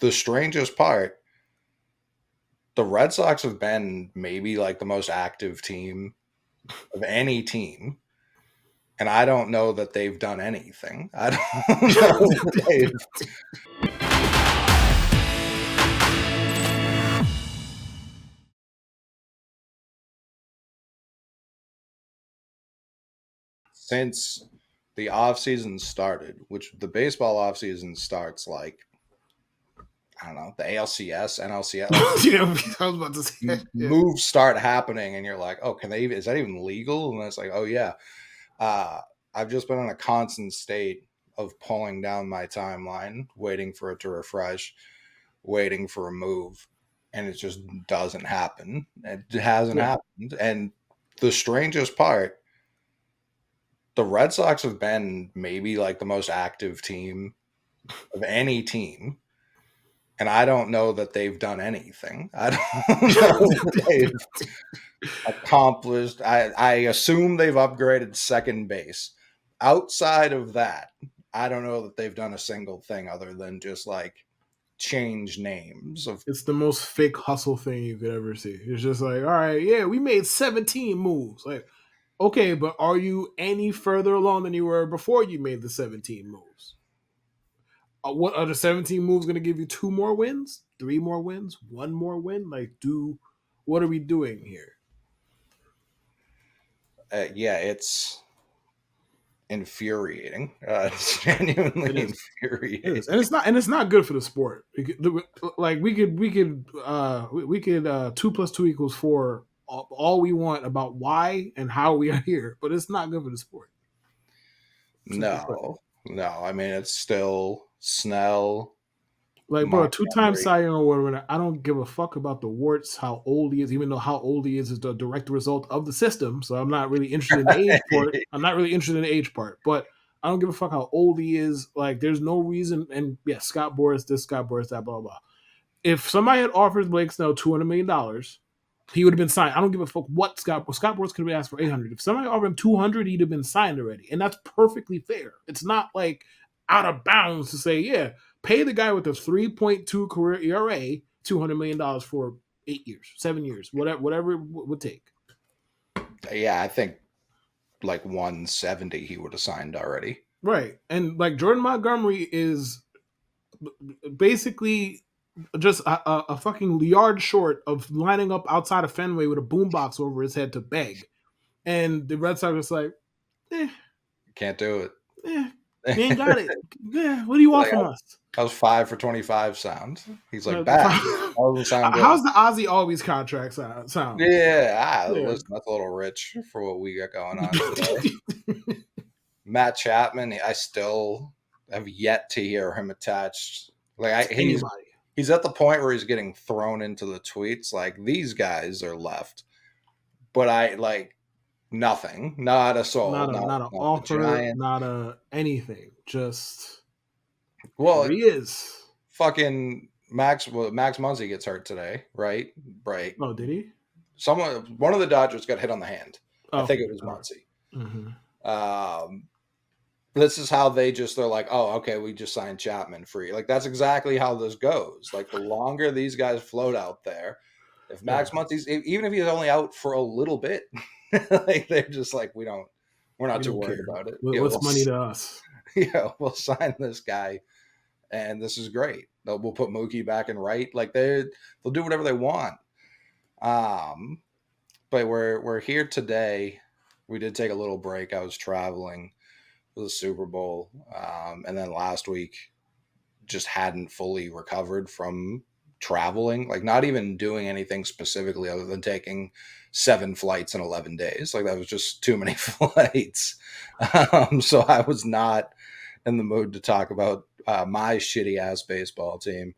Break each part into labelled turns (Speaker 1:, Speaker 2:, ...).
Speaker 1: the strangest part, the Red Sox have been maybe like the most active team of any team. And I don't know that they've done anything. I don't know that since the offseason started, which the baseball offseason starts like, I don't know, the ALCS, NLCS, like
Speaker 2: Yeah, I was about to say.
Speaker 1: moves start happening, and you're like, oh, can they even, is that even legal? And it's like, oh, yeah. Uh, I've just been in a constant state of pulling down my timeline, waiting for it to refresh, waiting for a move, and it just doesn't happen. It hasn't happened. And the strangest part, the Red Sox have been maybe like the most active team of any team. And I don't know that they've done anything. I don't know that they've accomplished. I assume they've upgraded second base. Outside of that, I don't know that they've done a single thing other than just like change names of.
Speaker 2: It's the most fake hustle thing you could ever see. It's just like, all right, yeah, we made 17 moves. Like, okay, but are you any further along than you were before you made the 17 moves? What are the 17 moves going to give you? 2 more wins? 3 more wins? 1 more win? Like, what are we doing here?
Speaker 1: Yeah, it's infuriating. It's genuinely infuriating.
Speaker 2: It is. And it's not good for the sport. Like we could 2 + 2 = 4 all we want about why and how we are here, but it's not good for the sport.
Speaker 1: No. I mean, it's still Snell.
Speaker 2: Like, bro, 2-time Cy Young Award winner. I don't give a fuck about the warts, how old he is, even though how old he is the direct result of the system. So I'm not really interested in the age part. I'm not really interested in the age part, but I don't give a fuck how old he is. Like, there's no reason. And yeah, Scott Boras, this, Scott Boras, that, blah, blah. If somebody had offered Blake Snell $200 million, he would have been signed. I don't give a fuck what Scott Boras could have been asked for 800. If somebody offered him 200, he'd have been signed already, and that's perfectly fair. It's not like out of bounds to say, yeah, pay the guy with a 3.2 career ERA $200 million for 8 years, 7 years, whatever it would take.
Speaker 1: Yeah, I think like 170 he would have signed already.
Speaker 2: Right, and like Jordan Montgomery is basically just a fucking yard short of lining up outside of Fenway with a boombox over his head to beg. And the Red Sox was like,
Speaker 1: can't do it.
Speaker 2: You ain't got it. Yeah, what do you want from us?
Speaker 1: That was 5 for 25 sound. He's like, bad.
Speaker 2: How's the Ozzy Always contract sound?
Speaker 1: Yeah, listen, that's a little rich for what we got going on today. Matt Chapman, I still have yet to hear him attached. Like he's at the point where he's getting thrown into the tweets. Like, these guys are left, but I like nothing, not a soul,
Speaker 2: not an offer, not a anything. Just
Speaker 1: well,
Speaker 2: here he is.
Speaker 1: Fucking Max Muncy gets hurt today, right? Right.
Speaker 2: Oh, did he?
Speaker 1: One of the Dodgers got hit on the hand. I think it was Muncy.
Speaker 2: Mm-hmm.
Speaker 1: This is how they're like, oh, okay, we just signed Chapman free. Like, that's exactly how this goes. Like, the longer these guys float out there, if Max Muncy's, even if he's only out for a little bit, like, they're just like, we're not too worried about it.
Speaker 2: What's money to us?
Speaker 1: Yeah, we'll sign this guy, and this is great. We'll put Mookie back in right. Like, they'll do whatever they want. But we're here today. We did take a little break. I was traveling for the Super Bowl, and then last week just hadn't fully recovered from traveling, like not even doing anything specifically other than taking 7 flights in 11 days. Like, that was just too many flights. So I was not in the mood to talk about my shitty ass baseball team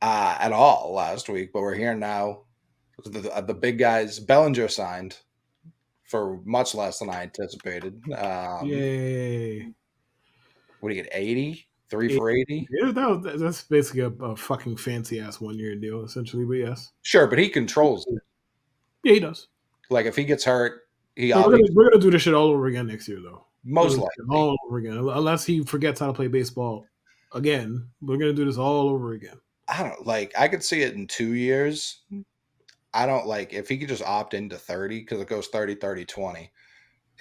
Speaker 1: at all last week, but we're here now. The big guys, Bellinger signed for much less than I anticipated.
Speaker 2: Yay.
Speaker 1: What do you get, 80? 3 for 80?
Speaker 2: Yeah, that's basically a fucking fancy ass 1-year deal, essentially, but yes.
Speaker 1: Sure, but he controls it.
Speaker 2: Yeah, he does.
Speaker 1: Like, if he gets hurt,
Speaker 2: we're gonna do this shit all over again next year, though.
Speaker 1: Most likely.
Speaker 2: All over again. Unless he forgets how to play baseball Again, we're gonna do this all over again.
Speaker 1: I don't like. I could see it in 2 years. I don't like if he could just opt into 30 because it goes 30, 30, 20.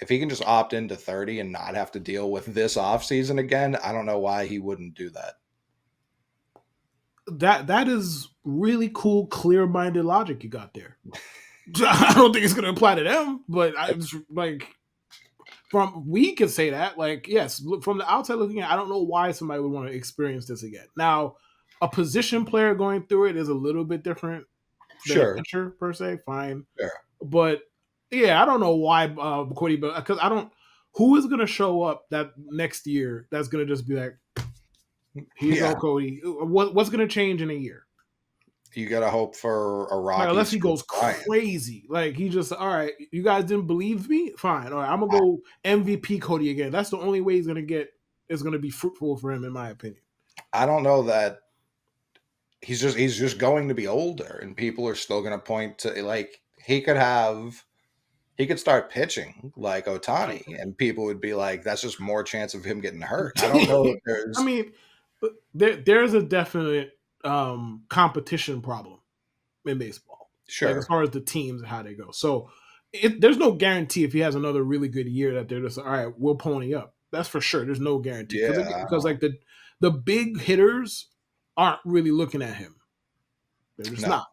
Speaker 1: If he can just opt into 30 and not have to deal with this offseason again, I don't know why he wouldn't do that.
Speaker 2: That is really cool, clear-minded logic you got there. I don't think it's gonna apply to them, but I was like, we can say that. Like, yes, from the outside looking in, I don't know why somebody would want to experience this again. Now, a position player going through it is a little bit different than a
Speaker 1: Sure.
Speaker 2: pitcher per se. Fine,
Speaker 1: Sure.
Speaker 2: but yeah, I don't know why Cody, because I don't. Who is going to show up that next year? That's going to just be like, here you go,
Speaker 1: Yeah.
Speaker 2: Cody. What's going to change in a year?
Speaker 1: You got to hope for a
Speaker 2: Like,
Speaker 1: Rocky
Speaker 2: unless he
Speaker 1: Screw
Speaker 2: goes
Speaker 1: Bryant.
Speaker 2: crazy, like he just, all right, you guys didn't believe me, fine, all right, I'm gonna go MVP Cody again. That's the only way he's gonna get is gonna be fruitful for him, in my opinion.
Speaker 1: I don't know that he's just going to be older, and people are still going to point to like he could start pitching like Otani, and people would be like, "That's just more chance of him getting hurt." I don't know if
Speaker 2: I
Speaker 1: there's
Speaker 2: mean, there's a definite competition problem in baseball, like as
Speaker 1: sure,
Speaker 2: far as the teams and how they go. So there's no guarantee if he has another really good year that they're just all right, we'll pony up. That's for sure. There's no guarantee because
Speaker 1: yeah,
Speaker 2: like the big hitters aren't really looking at him. They're just
Speaker 1: no,
Speaker 2: not.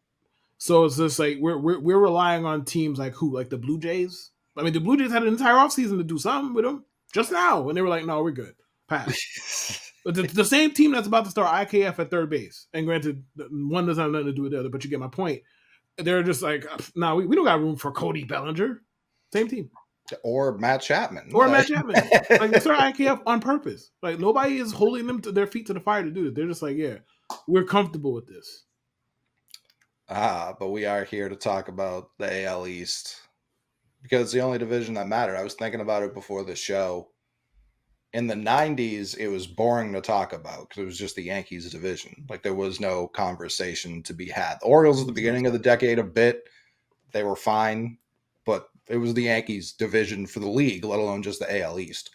Speaker 2: So it's just like we're relying on teams like who, like the Blue Jays. I mean, the Blue Jays had an entire offseason to do something with him just now, and they were like, "No, we're good, pass." But the same team that's about to start IKF at third base, and granted, one doesn't have nothing to do with the other, but you get my point. They're just like, "No, we don't got room for Cody Bellinger." Same team
Speaker 1: or Matt Chapman.
Speaker 2: or Matt Chapman. Like they start IKF on purpose. Like nobody is holding them to their feet to the fire to do it. They're just like, "Yeah, we're comfortable with this."
Speaker 1: But we are here to talk about the AL East because it's the only division that mattered. I was thinking about it before the show. In the 90s, it was boring to talk about because it was just the Yankees division. Like there was no conversation to be had. The Orioles at the beginning of the decade, a bit, they were fine, but it was the Yankees division for the league, let alone just the AL East.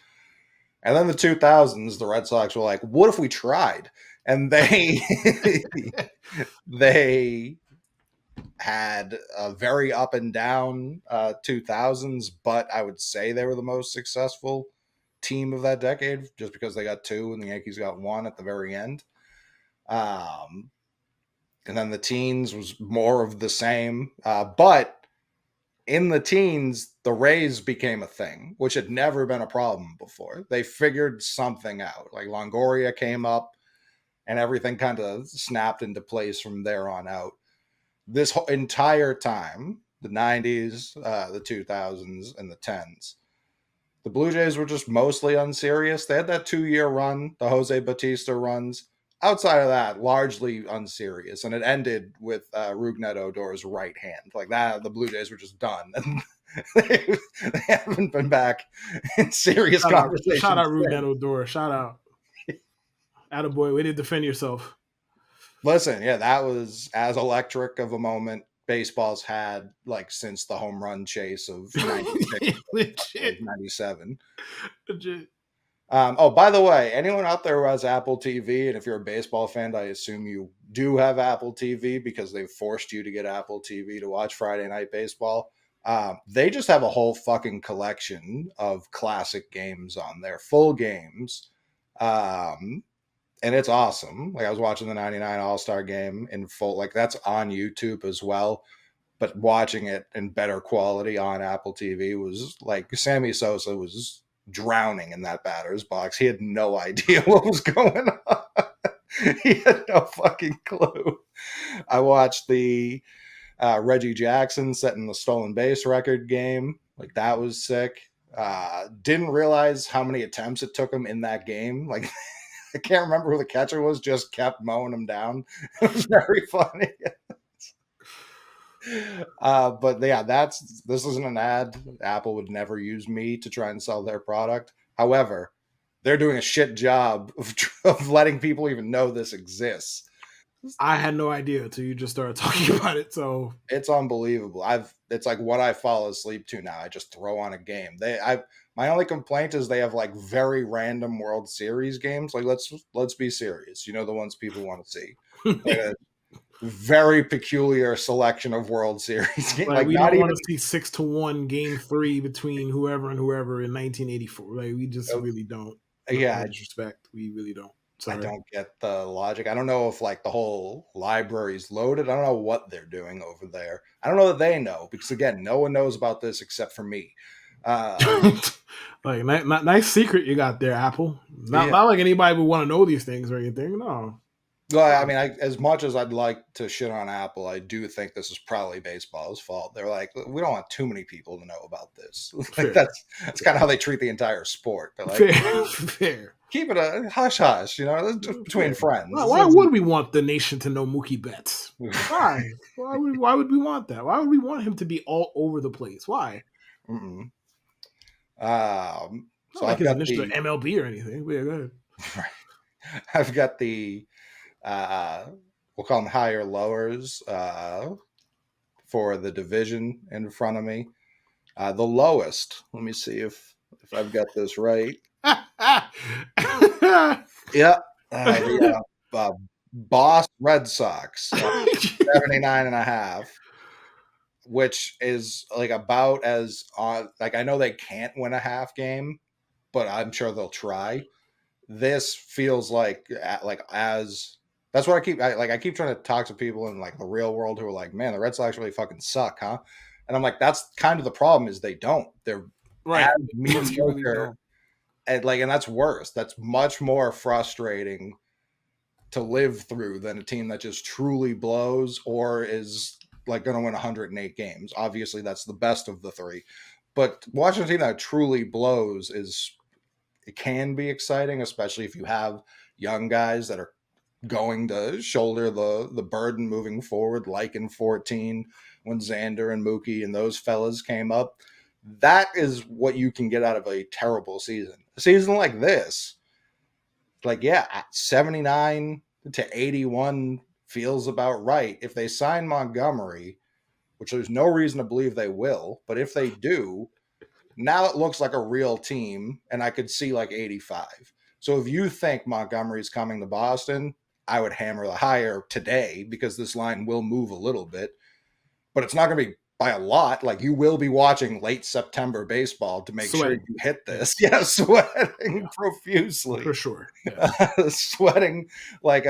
Speaker 1: And then the 2000s, the Red Sox were like, what if we tried? And they had a very up and down 2000s, but I would say they were the most successful team of that decade just because they got two and the Yankees got one at the very end. Um, and then the teens was more of the same. But in the teens, the Rays became a thing, which had never been a problem before. They figured something out. Like Longoria came up and everything kind of snapped into place from there on out. This whole entire time, the 90s, the 2000s, and the 10s, the Blue Jays were just mostly unserious. They had that 2 year run, the Jose Batista runs. Outside of that, largely unserious. And it ended with Rougned Odor's right hand. Like that, the Blue Jays were just done. And they haven't been back in serious
Speaker 2: Shout
Speaker 1: conversations
Speaker 2: out Rougned
Speaker 1: since.
Speaker 2: Odor. Shout out. Attaboy, way to defend yourself.
Speaker 1: Listen, yeah, that was as electric of a moment baseball's had like since the home run chase of 96
Speaker 2: Legit.
Speaker 1: 97.
Speaker 2: Legit.
Speaker 1: Oh, by the way, anyone out there who has Apple TV, and if you're a baseball fan, I assume you do have Apple TV because they've forced you to get Apple TV to watch Friday Night Baseball. They just have a whole fucking collection of classic games on there, full games. And it's awesome. Like I was watching the 99 All-Star game in full, like that's on YouTube as well. But watching it in better quality on Apple TV was like Sammy Sosa was drowning in that batter's box. He had no idea what was going on. He had no fucking clue. I watched the Reggie Jackson setting the stolen base record game. Like that was sick. Didn't realize how many attempts it took him in that game. Like I can't remember who the catcher was, just kept mowing him down. It was very funny. But yeah, this isn't an ad. Apple would never use me to try and sell their product. However, they're doing a shit job of letting people even know this exists.
Speaker 2: I had no idea until you just started talking about it. So
Speaker 1: It's unbelievable. It's like what I fall asleep to now. I just throw on a game. My only complaint is they have like very random World Series games. Like let's be serious. You know the ones people want to see. Like a very peculiar selection of World Series games.
Speaker 2: like
Speaker 1: Like
Speaker 2: we
Speaker 1: not
Speaker 2: don't
Speaker 1: even
Speaker 2: want to see 6-1 game 3 between whoever and whoever in 1984. Like we just really don't. No,
Speaker 1: yeah,
Speaker 2: no disrespect. We really don't.
Speaker 1: I
Speaker 2: Sorry.
Speaker 1: don't get the logic. I don't know if like the whole library's loaded. I don't know what they're doing over there. I don't know that they know because again, no one knows about this except for me. Uh,
Speaker 2: Like nice secret you got there, Apple. Not
Speaker 1: yeah.
Speaker 2: not like anybody would want to know these things or anything. No.
Speaker 1: Well, I mean, as much as I'd like to shit on Apple, I do think this is probably baseball's fault. They're like, we don't want too many people to know about this. Like
Speaker 2: Fair.
Speaker 1: that's kind of how they treat the entire sport. They're like,
Speaker 2: Fair. Fair.
Speaker 1: keep it a hush hush, you know, just between
Speaker 2: Fair.
Speaker 1: friends.
Speaker 2: Why would we want the nation to know Mookie Betts? Why? Why would we want that? Why would we want him to be all over the place? Why?
Speaker 1: Mm-mm.
Speaker 2: Not
Speaker 1: So
Speaker 2: like
Speaker 1: I've
Speaker 2: his
Speaker 1: got
Speaker 2: initial
Speaker 1: the
Speaker 2: MLB or anything. But yeah, go ahead.
Speaker 1: I've got the uh, we'll call them higher lowers for the division in front of me. The lowest. Let me see if I've got this right. Yeah, the Boss Red Sox, 79 and a half, which is like about as on. Like I know they can't win a half game, but I'm sure they'll try. This feels like as that's what I keep trying to talk to people in like the real world who are like, man, the Red Sox really fucking suck, huh? And I'm like, that's kind of the problem is they don't. They're as
Speaker 2: Right. You really
Speaker 1: mediocre
Speaker 2: don't.
Speaker 1: and that's worse. That's much more frustrating to live through than a team that just truly blows or is like going to win 108 games. Obviously, that's the best of the three. But watching a team that truly blows is it can be exciting, especially if you have young guys that are going to shoulder the burden moving forward, like in 14 when Xander and Mookie and those fellas came up. That is what you can get out of a terrible season. A season like this, like, yeah, 79 to 81 feels about right. If they sign Montgomery, which there's no reason to believe they will, but if they do, now it looks like a real team, and I could see like 85. So if you think Montgomery's coming to Boston, I would hammer the higher today because this line will move a little bit, but it's not going to be by a lot. Like you will be watching late September baseball to make sure
Speaker 2: Sweating.
Speaker 1: you hit
Speaker 2: Yeah.
Speaker 1: this. Yeah, sweating
Speaker 2: Yeah.
Speaker 1: profusely.
Speaker 2: For sure. Yeah.
Speaker 1: Sweating like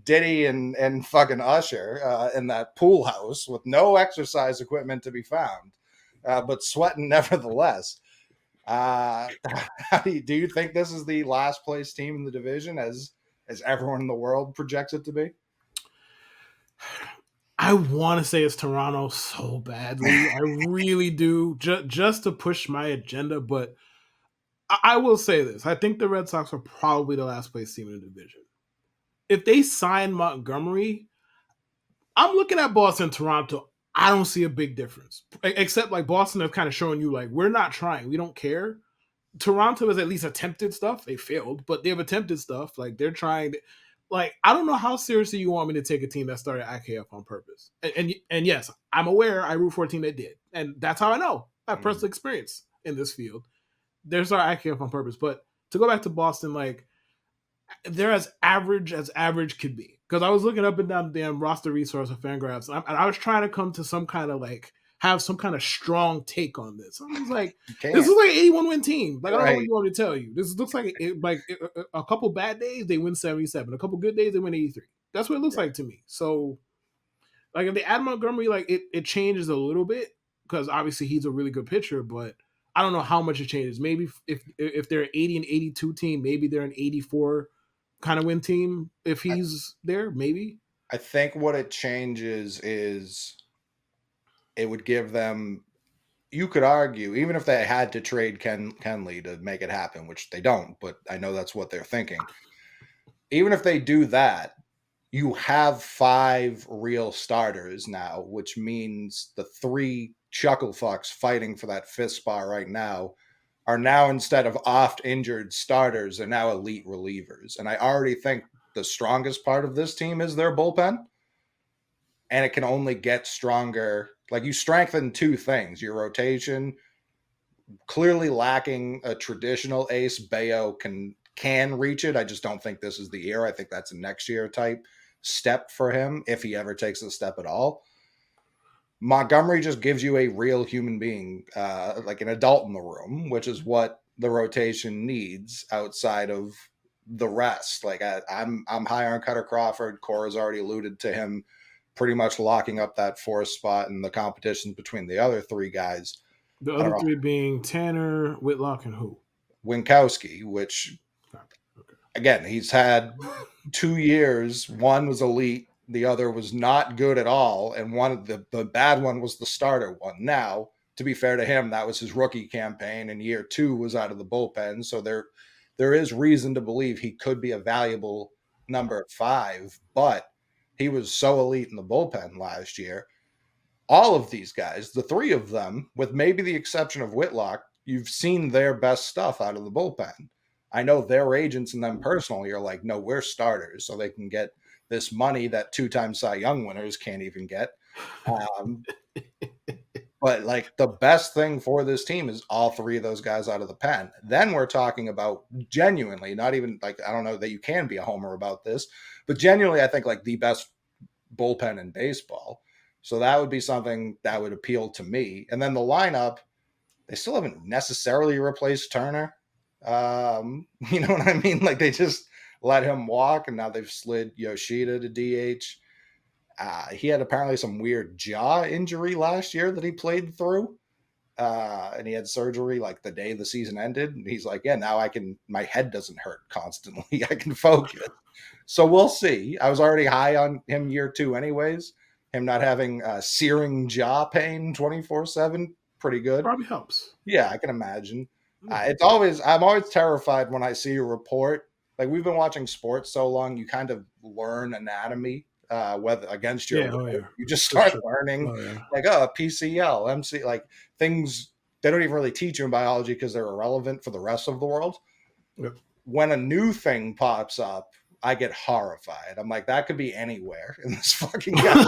Speaker 1: Diddy and fucking Usher in that pool house with no exercise equipment to be found, but sweating nevertheless. Do you think this is the last place team in the division as everyone in the world projects it to be?
Speaker 2: I want to say it's Toronto so badly. I really do, just to push my agenda. But I will say this: I think the Red Sox are probably the last place team in the division. If they sign Montgomery, I'm looking at Boston, Toronto. I don't see a big difference, except like Boston is kind of showing you like we're not trying, we don't care. Toronto has at least attempted stuff. They failed, but they've attempted stuff. Like they're trying. Like I don't know how seriously you want me to take a team that started IKF on purpose. And yes, I'm aware I root for a team that did, and that's how I know. I have personal experience in this field. There's our IKF on purpose. But to go back to Boston, like they're as average could be. Because I was looking up and down the damn roster resource of Fangraphs, and I was trying to come to some kind of like have some kind of strong take on this. I was like,
Speaker 1: You
Speaker 2: this
Speaker 1: can't.
Speaker 2: is like an 81 win team. Like I don't know what
Speaker 1: Right.
Speaker 2: you want me to tell you. This looks like a couple bad days they win 77, a couple good days they win 83. That's what it looks like to me. So like if they add Montgomery, like it changes a little bit because obviously he's a really good pitcher, but I don't know how much it changes. Maybe if they're an 80 and 82 team, maybe they're an 84 kind of win team if he's there, maybe.
Speaker 1: I think what it changes is it would give them. You could argue, even if they had to trade Kenley to make it happen, which they don't, but I know that's what they're thinking. Even if they do that, you have five real starters now, which means the three chuckle fucks fighting for that fifth spot right now are now instead of oft injured starters, they're now elite relievers. And I already think the strongest part of this team is their bullpen, and it can only get stronger. Like, you strengthen two things: your rotation, clearly lacking a traditional ace. Bayo can reach it. I just don't think this is the year. I think that's a next year type step for him, if he ever takes a step at all. Montgomery just gives you a real human being, like an adult in the room, which is what the rotation needs outside of the rest. Like, I'm high on Cutter Crawford. Cora's already alluded to him pretty much locking up that fourth spot in the competition between the other three guys.
Speaker 2: The
Speaker 1: I don't
Speaker 2: other
Speaker 1: know,
Speaker 2: three being Tanner, Whitlock, and who?
Speaker 1: Winkowski, which
Speaker 2: Okay.
Speaker 1: again, he's had 2 years. One was elite, the other was not good at all, and one of the bad one was the starter one. Now, to be fair to him, that was his rookie campaign, and year two was out of the bullpen. So there is reason to believe he could be a valuable number 5, but he was so elite in the bullpen last year. All of these guys, the three of them, with maybe the exception of Whitlock, you've seen their best stuff out of the bullpen. I know their agents and them personally are like, no, we're starters, so they can get this money that 2-time Cy Young winners can't even get. But like, the best thing for this team is all three of those guys out of the pen. Then we're talking about genuinely, not even like, I don't know that you can be a homer about this, but genuinely, I think like the best bullpen in baseball. So that would be something that would appeal to me. And then the lineup, they still haven't necessarily replaced Turner. You know what I mean? Like, they just let him walk, and now they've slid Yoshida to DH. He had apparently some weird jaw injury last year that he played through. And he had surgery like the day the season ended. And he's like, yeah, now my head doesn't hurt constantly. I can focus. So we'll see. I was already high on him year two anyways. Him not having searing jaw pain 24/7, pretty good.
Speaker 2: Probably helps.
Speaker 1: Yeah, I can imagine. I'm always terrified when I see a report. Like, we've been watching sports so long, you kind of learn anatomy, whether against your will.
Speaker 2: Yeah.
Speaker 1: You just
Speaker 2: For
Speaker 1: start
Speaker 2: sure.
Speaker 1: learning,
Speaker 2: Oh yeah.
Speaker 1: like, PCL, MC, like things they don't even really teach you in biology because they're irrelevant for the rest of the world.
Speaker 2: Yep.
Speaker 1: When a new thing pops up, I get horrified. I'm like, that could be anywhere in this fucking guy.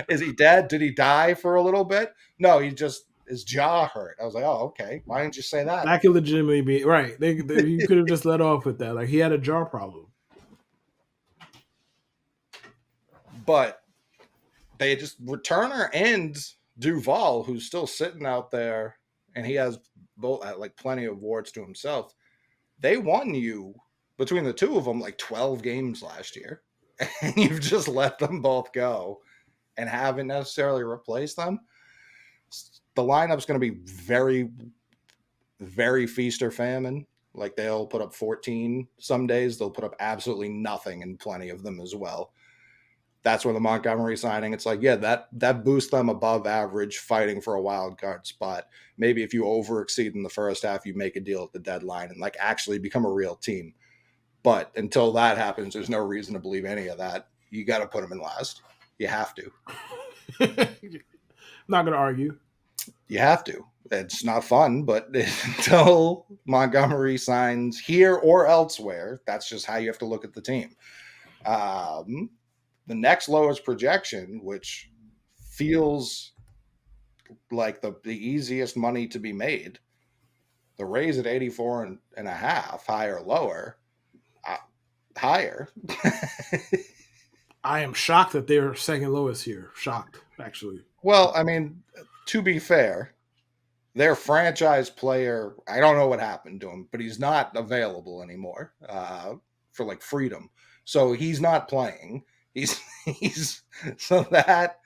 Speaker 1: Is he dead? Did he die for a little bit? No, his jaw hurt. I was like, oh, okay. Why didn't you say that?
Speaker 2: That could legitimately be right. You could have just let off with that. Like, he had a jaw problem.
Speaker 1: But they just Returner and Duvall, who's still sitting out there, and he has both like plenty of warts to himself. They won you between the two of them like 12 games last year, and you've just let them both go and haven't necessarily replaced them. The lineup's going to be very, very feast or famine. Like, they'll put up 14 some days. They'll put up absolutely nothing in plenty of them as well. That's where the Montgomery signing, it's like, yeah, that boosts them above average, fighting for a wild card spot. Maybe if you over exceed in the first half, you make a deal at the deadline and like actually become a real team. But until that happens, there's no reason to believe any of that. You got to put them in last. You have to.
Speaker 2: Not gonna argue.
Speaker 1: You have to. It's not fun, but until Montgomery signs here or elsewhere, that's just how you have to look at the team. The next lowest projection, which feels like the easiest money to be made, the Rays at 84 and a half, higher, lower, higher.
Speaker 2: I am shocked that they're second lowest here. Shocked, actually.
Speaker 1: Well, I mean, to be fair, their franchise player, I don't know what happened to him, but he's not available anymore for like freedom. So he's not playing. He's so that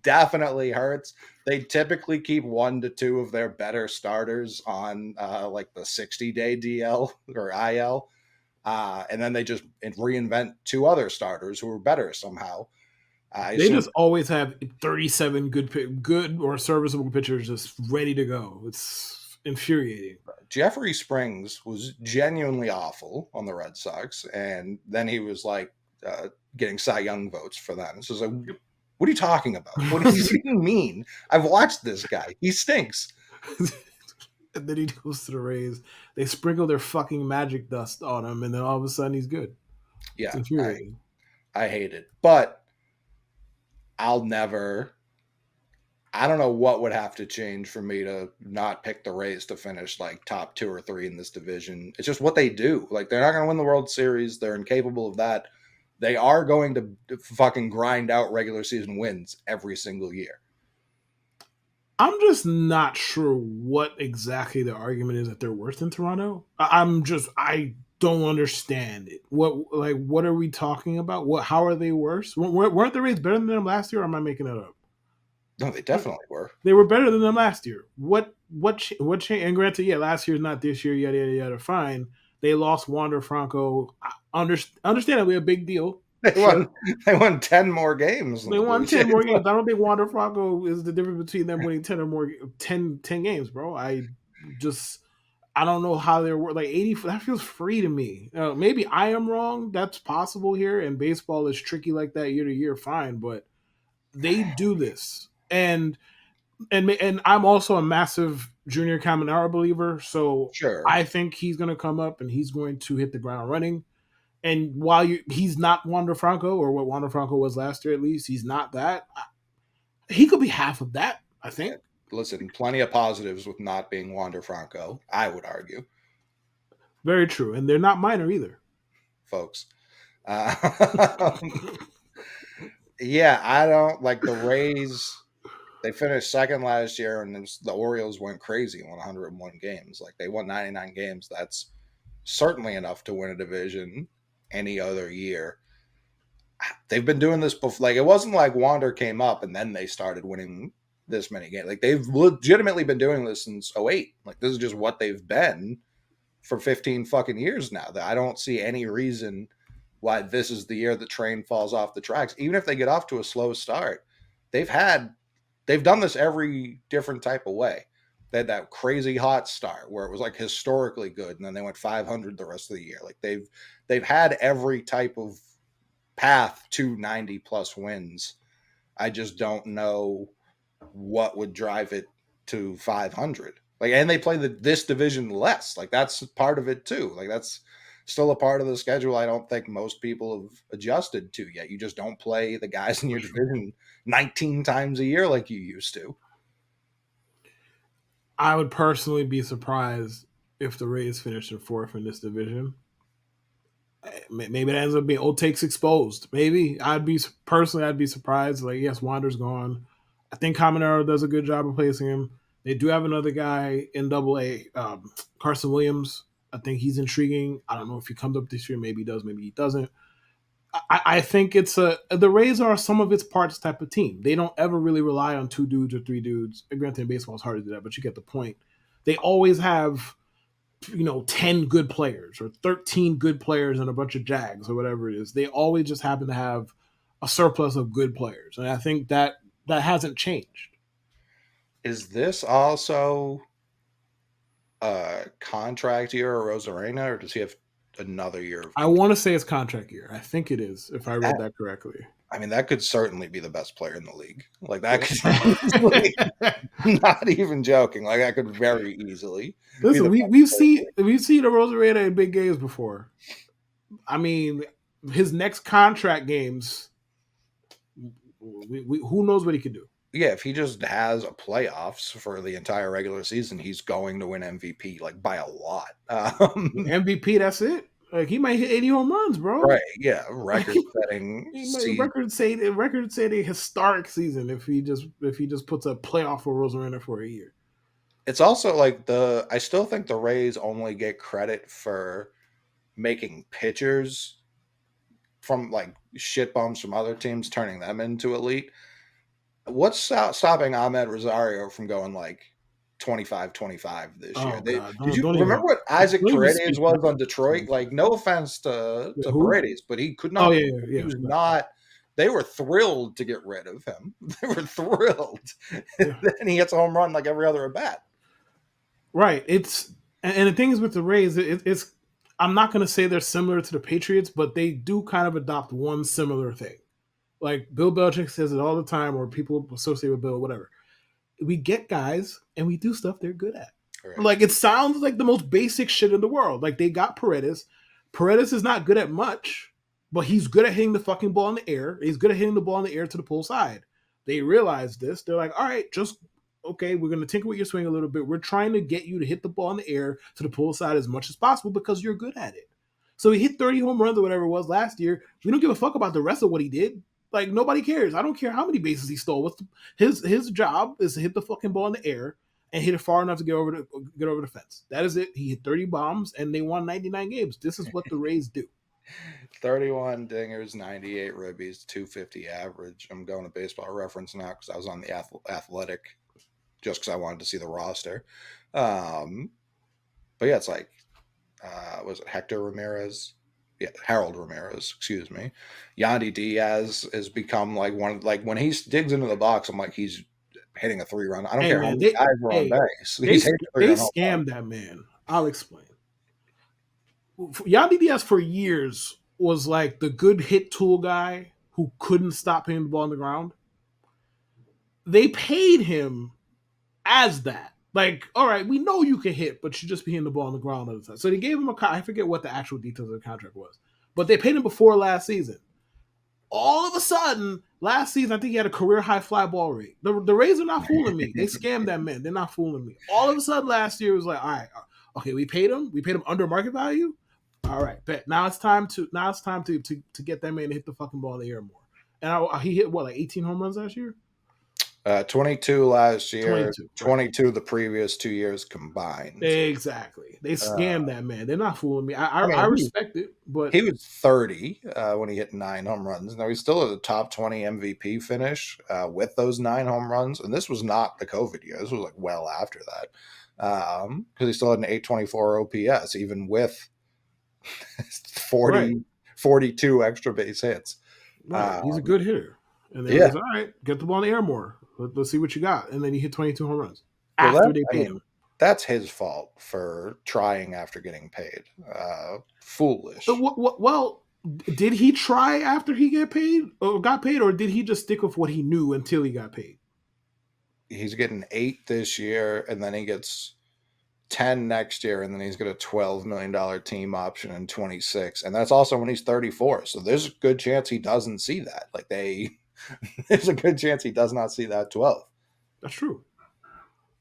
Speaker 1: definitely hurts. They typically keep 1 to 2 of their better starters on like the 60-day DL or IL. And then they just reinvent 2 other starters who are better somehow.
Speaker 2: They just always have 37 good or serviceable pitchers just ready to go. It's infuriating.
Speaker 1: Jeffrey Springs was genuinely awful on the Red Sox, and then he was like getting Cy Young votes for them. So it's like, what are you talking about? What do you mean? I've watched this guy. He stinks.
Speaker 2: And then he goes to the Rays. They sprinkle their fucking magic dust on him, and then all of a sudden he's good. It's
Speaker 1: Yeah,
Speaker 2: infuriating.
Speaker 1: I hate it. But I'll never I don't know what would have to change for me to not pick the Rays to finish like top 2 or 3 in this division. It's just what they do. Like they're not going to win the World Series. They're incapable of that. They are going to fucking grind out regular season wins every single year.
Speaker 2: I'm just not sure what exactly the argument is that they're worse than Toronto. I don't understand it. What are we talking about? How are they worse? Weren't the Rays better than them last year? Or am I making it up?
Speaker 1: No, they definitely were.
Speaker 2: They were better than them last year. What changed? And granted, yeah, last year's not this year. Yada yada yada. Fine. They lost Wander Franco. Understandably, a big deal.
Speaker 1: They
Speaker 2: Sure.
Speaker 1: won. They won 10 more games than
Speaker 2: They
Speaker 1: the
Speaker 2: won
Speaker 1: Blue
Speaker 2: 10
Speaker 1: Jays.
Speaker 2: more games. I don't think Wander Franco is the difference between them winning 10 or more 10 games, bro. Just I don't know how they're like 80. That feels free to me. Maybe I am wrong. That's possible here. And baseball is tricky like that year to year. Fine, but they do this, and I'm also a massive Junior Caminara believer. So
Speaker 1: Sure.
Speaker 2: I think he's going to come up and he's going to hit the ground running. And while he's not Wander Franco or what Wander Franco was last year, at least he's not that. He could be half of that. I
Speaker 1: Yeah.
Speaker 2: think.
Speaker 1: Listen, plenty of positives with not being Wander Franco, I would argue,
Speaker 2: Very true, and they're not minor either.
Speaker 1: folks. Yeah, I don't like the Rays. They finished second last year, and the Orioles went crazy and won 101 games. Like they won 99 games. That's certainly enough to win a division any other year. They've been doing this before. Like it wasn't like Wander came up and then they started winning this many games. Like they've legitimately been doing this since '08. Like this is just what they've been for 15 fucking years now. That I don't see any reason why this is the year the train falls off the tracks. Even if they get off to a slow start, they've had they've done this every different type of way. They had that crazy hot start where it was like historically good, and then they went 500 the rest of the year. Like they've had every type of path to 90 plus wins. I just don't know what would drive it to 500. Like, and they play this division less. Like that's part of it too. Like that's still a part of the schedule. I don't think most people have adjusted to yet. You just don't play the guys in your division 19 times a year like you used to.
Speaker 2: I would personally be surprised if the Rays finished in fourth in this division. Maybe it ends up being old takes exposed. Maybe I'd be surprised. Like yes, Wander's gone. I think Caminero does a good job of placing him. They do have another guy in Double A, Carson Williams. I think he's intriguing. I don't know if he comes up this year. Maybe he does. Maybe he doesn't. I think the Rays are some of its parts type of team. They don't ever really rely on 2 dudes or 3 dudes. Granted, in baseball it's hard to do that, but you get the point. They always have 10 good players or 13 good players and a bunch of jags or whatever it is. They always just happen to have a surplus of good players, and I think that hasn't changed.
Speaker 1: Is this also a contract year or Rosarena, or does he have another year of
Speaker 2: I
Speaker 1: contract?
Speaker 2: want to say it's contract year. I think it is, if I read that correctly.
Speaker 1: I mean, that could certainly be the best player in the league. Like that could easily, not even joking. Like that could very easily be
Speaker 2: Listen,
Speaker 1: the
Speaker 2: we
Speaker 1: best
Speaker 2: we've
Speaker 1: player in
Speaker 2: seen
Speaker 1: the league.
Speaker 2: we've seen a Rosarena in big games before. I mean, his next contract games, who knows what he could do?
Speaker 1: Yeah, if he just has a playoffs for the entire regular season, he's going to win MVP like by a lot.
Speaker 2: MVP, that's it. Like he might hit 80 home runs, bro.
Speaker 1: Right? Yeah, record-setting
Speaker 2: He might
Speaker 1: season.
Speaker 2: record say a historic season if he just puts a playoff for Rosarena for a year.
Speaker 1: It's also like I still think the Rays only get credit for making pitchers from like shit bums from other teams, turning them into elite. What's stopping Ahmed Rosario from going like 25-25 this year?
Speaker 2: Oh God,
Speaker 1: Did you
Speaker 2: don't
Speaker 1: remember
Speaker 2: even
Speaker 1: what Isaac Paredes
Speaker 2: speak
Speaker 1: was
Speaker 2: about
Speaker 1: on Detroit?
Speaker 2: it.
Speaker 1: Like, no offense to
Speaker 2: Who?
Speaker 1: Paredes, but he could
Speaker 2: Oh
Speaker 1: not.
Speaker 2: yeah,
Speaker 1: He
Speaker 2: yeah,
Speaker 1: was
Speaker 2: yeah.
Speaker 1: not. They were thrilled to get rid of him. They were thrilled. And
Speaker 2: Yeah.
Speaker 1: then he hits a home run like every other at bat.
Speaker 2: Right. And the thing is with the Rays, it's I'm not going to say they're similar to the Patriots, but they do kind of adopt one similar thing. Like Bill Belichick says it all the time, or people associate with Bill, whatever. We get guys and we do stuff they're good at.
Speaker 1: Right.
Speaker 2: Like it sounds like the most basic shit in the world. Like they got Paredes. Paredes is not good at much, but he's good at hitting the fucking ball in the air. He's good at hitting the ball in the air to the pull side. They realize this. They're like, all right, just okay, we're going to tinker with your swing a little bit. We're trying to get you to hit the ball in the air to the pull side as much as possible because you're good at it. So he hit 30 home runs or whatever it was last year. We don't give a fuck about the rest of what he did. Like, nobody cares. I don't care how many bases he stole. His job is to hit the fucking ball in the air and hit it far enough to get over the fence. That is it. He hit 30 bombs and they won 99 games. This is what the Rays do.
Speaker 1: 31 dingers, 98 ribbies, 250 average. I'm going to Baseball Reference now because I was on the Athletic just because I wanted to see the roster. But yeah, it's like, was it Hector Ramirez? Yeah, Harold Ramirez, excuse me. Yandy Diaz has become like when he digs into the box, I'm like, he's hitting a 3-run. I don't care how many guys were on base.
Speaker 2: They scammed that man. I'll explain. Yandy Diaz for years was like the good hit tool guy who couldn't stop hitting the ball on the ground. They paid him as that. Like, all right, we know you can hit, but you just be hitting the ball on the ground all the time. So they gave him I forget what the actual details of the contract was, but they paid him before last season. All of a sudden, last season, I think he had a career high fly ball rate. The Rays are not fooling me. They scammed that man. They're not fooling me. All of a sudden, last year it was like, all right, okay, we paid him. We paid him under market value. All right, bet. Now it's time to get that man to hit the fucking ball in the air more. And he hit what, like 18 home runs last year?
Speaker 1: 22 last year, 22 the previous 2 years combined.
Speaker 2: Exactly. They scammed that man. They're not fooling me. I respect it, but
Speaker 1: he was 30 when he hit 9 home runs. Now he's still at the top 20 MVP finish with those 9 home runs, and this was not the COVID year. This was like well after that because he still had an 824 OPS even with 42 extra base hits.
Speaker 2: Right. He's a good hitter. And then was all right, get the ball in the air more. Let's see what you got. And then he hit 22 home runs after they paid him.
Speaker 1: That's his fault for trying after getting paid. Foolish.
Speaker 2: Well, did he try after he got paid, or did he just stick with what he knew until he got paid?
Speaker 1: He's getting 8 this year, and then he gets 10 next year, and then he's got a $12 million team option in 26. And that's also when he's 34. So there's a good chance he doesn't see that. There's a good chance he does not see that 12.
Speaker 2: That's true.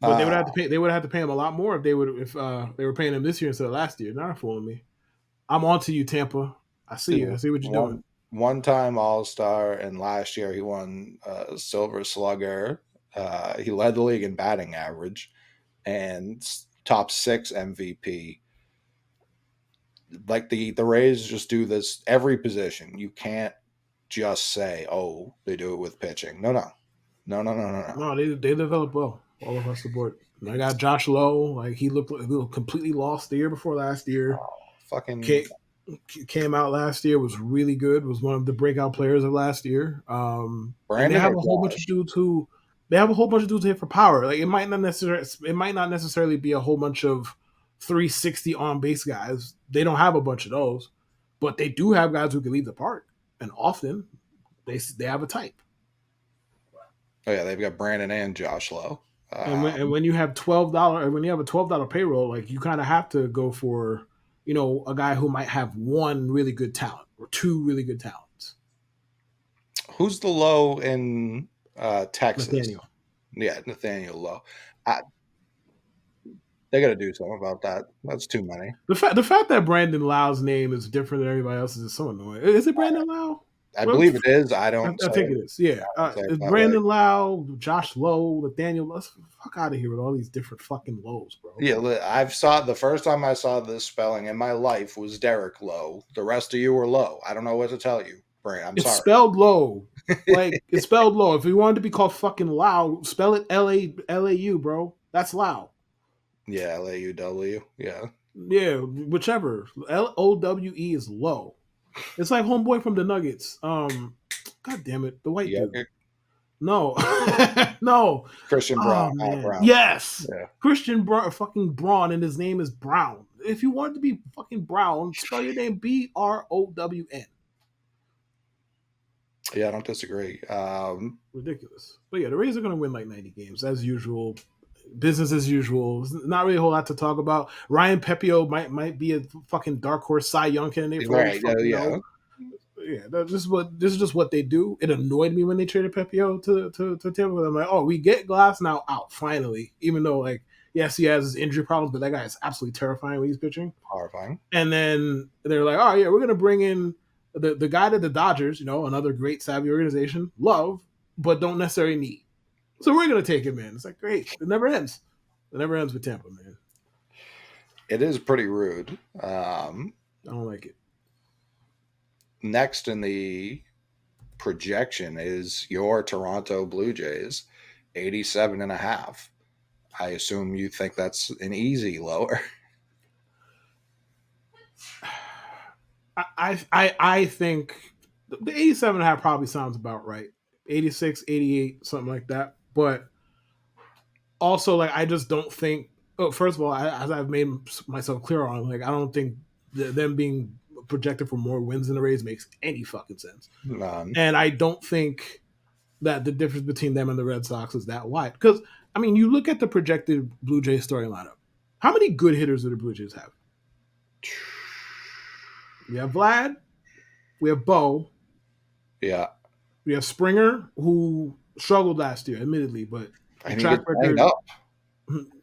Speaker 2: But they would have to pay. They would have to pay him a lot more if they were paying him this year instead of last year. Not fooling me. I'm on to you, Tampa. I see you. I see what you're doing.
Speaker 1: One-time All-Star, and last year he won Silver Slugger. He led the league in batting average and top 6 MVP. Like the Rays just do this every position. You can't just say, "Oh, they do it with pitching." No.
Speaker 2: No, they develop well all across the board. I got Josh Lowe. Like he looked completely lost the year before last year. Came out last year, was really good. Was one of the breakout players of last year. And they have a whole bunch of dudes who hit for power. Like it might not necessarily be a whole bunch of 360 on base guys. They don't have a bunch of those, but they do have guys who can leave the park, and often they have a type.
Speaker 1: Oh yeah, they've got Brandon and Josh Lowe.
Speaker 2: And when you have $12 payroll, like you kind of have to go for, a guy who might have one really good talent or 2 really good talents.
Speaker 1: Who's the Lowe in Texas?
Speaker 2: Nathaniel.
Speaker 1: Yeah, Nathaniel Lowe. They got to do something about that. That's too many.
Speaker 2: The fact that Brandon Lau's name is different than everybody else's is so annoying. Is it Brandon Lau?
Speaker 1: I believe it is. I
Speaker 2: think it is. Yeah. It's Brandon Lau, Josh Lowe, Nathaniel. Let's fuck out of here with all these different fucking Lows, bro.
Speaker 1: Yeah, the first time I saw this spelling in my life was Derek Lowe. The rest of you were Lowe. I don't know what to tell you, Brandon. I'm sorry.
Speaker 2: It's spelled Lowe. It's spelled Lowe. If you wanted to be called fucking Lau, spell it L-A-U, bro. That's Lau.
Speaker 1: Yeah, L-A-U-W. Yeah.
Speaker 2: Yeah, whichever. L-O-W-E is Lowe. It's like homeboy from the Nuggets. God damn it, the white dude. No, no.
Speaker 1: Christian Braun.
Speaker 2: Brown. Yes, yeah. Christian fucking Braun, and his name is Brown. If you want to be fucking Brown, spell your name B-R-O-W-N.
Speaker 1: Yeah, I don't disagree.
Speaker 2: Ridiculous, but yeah, the Rays are going to win like 90 games as usual. Business as usual. Not really a whole lot to talk about. Ryan Pepio might be a fucking dark horse Cy Young candidate. For
Speaker 1: right, yeah.
Speaker 2: yeah, this is just what they do. It annoyed me when they traded Pepio to Tampa. I'm like, oh, we get Glass now out finally. Even though like yes, he has his injury problems, but that guy is absolutely terrifying when he's pitching.
Speaker 1: Horrifying.
Speaker 2: And then they're like, oh yeah, we're gonna bring in the guy that the Dodgers, another great savvy organization, love, but don't necessarily need. So we're gonna take him in. It's like great. It never ends. It never ends with Tampa, man.
Speaker 1: It is pretty rude.
Speaker 2: I don't like it.
Speaker 1: Next in the projection is your Toronto Blue Jays, 87 and a half. I assume you think that's an easy lower.
Speaker 2: I think the 87 and a half probably sounds about right. 86, 88, something like that. But also, like, I just don't think. Oh, first of all, as I've made myself clear on, like, I don't think them being projected for more wins than the Rays makes any fucking sense.
Speaker 1: None.
Speaker 2: And I don't think that the difference between them and the Red Sox is that wide. Because, I mean, you look at the projected Blue Jays starting lineup. How many good hitters do the Blue Jays have? We have Vlad. We have Bo.
Speaker 1: Yeah.
Speaker 2: We have Springer, who struggled last year, admittedly, but the
Speaker 1: And he
Speaker 2: track
Speaker 1: gets banged
Speaker 2: record,
Speaker 1: up.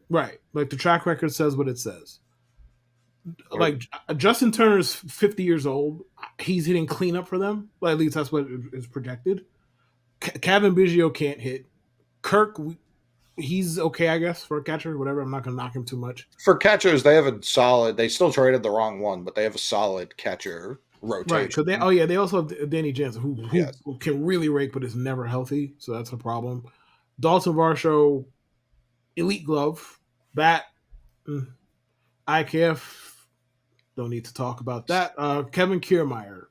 Speaker 2: right? Like the track record says what it says.
Speaker 1: Or,
Speaker 2: Like Justin Turner's 50 years old. He's hitting cleanup for them. Well, at least that's what is projected. Kevin Biggio can't hit. Kirk, he's okay, I guess, for a catcher. Whatever. I'm not gonna knock him too much.
Speaker 1: for catchers, they have a solid. They still traded the wrong one, but they have a solid catcher
Speaker 2: Right,
Speaker 1: rotation.
Speaker 2: because they also have Danny Jansen, who
Speaker 1: Yes.
Speaker 2: can really rake, but is never healthy, so that's a problem. Dalton Varsho, elite glove, bat, IKF, don't need to talk about that. Kevin Kiermaier,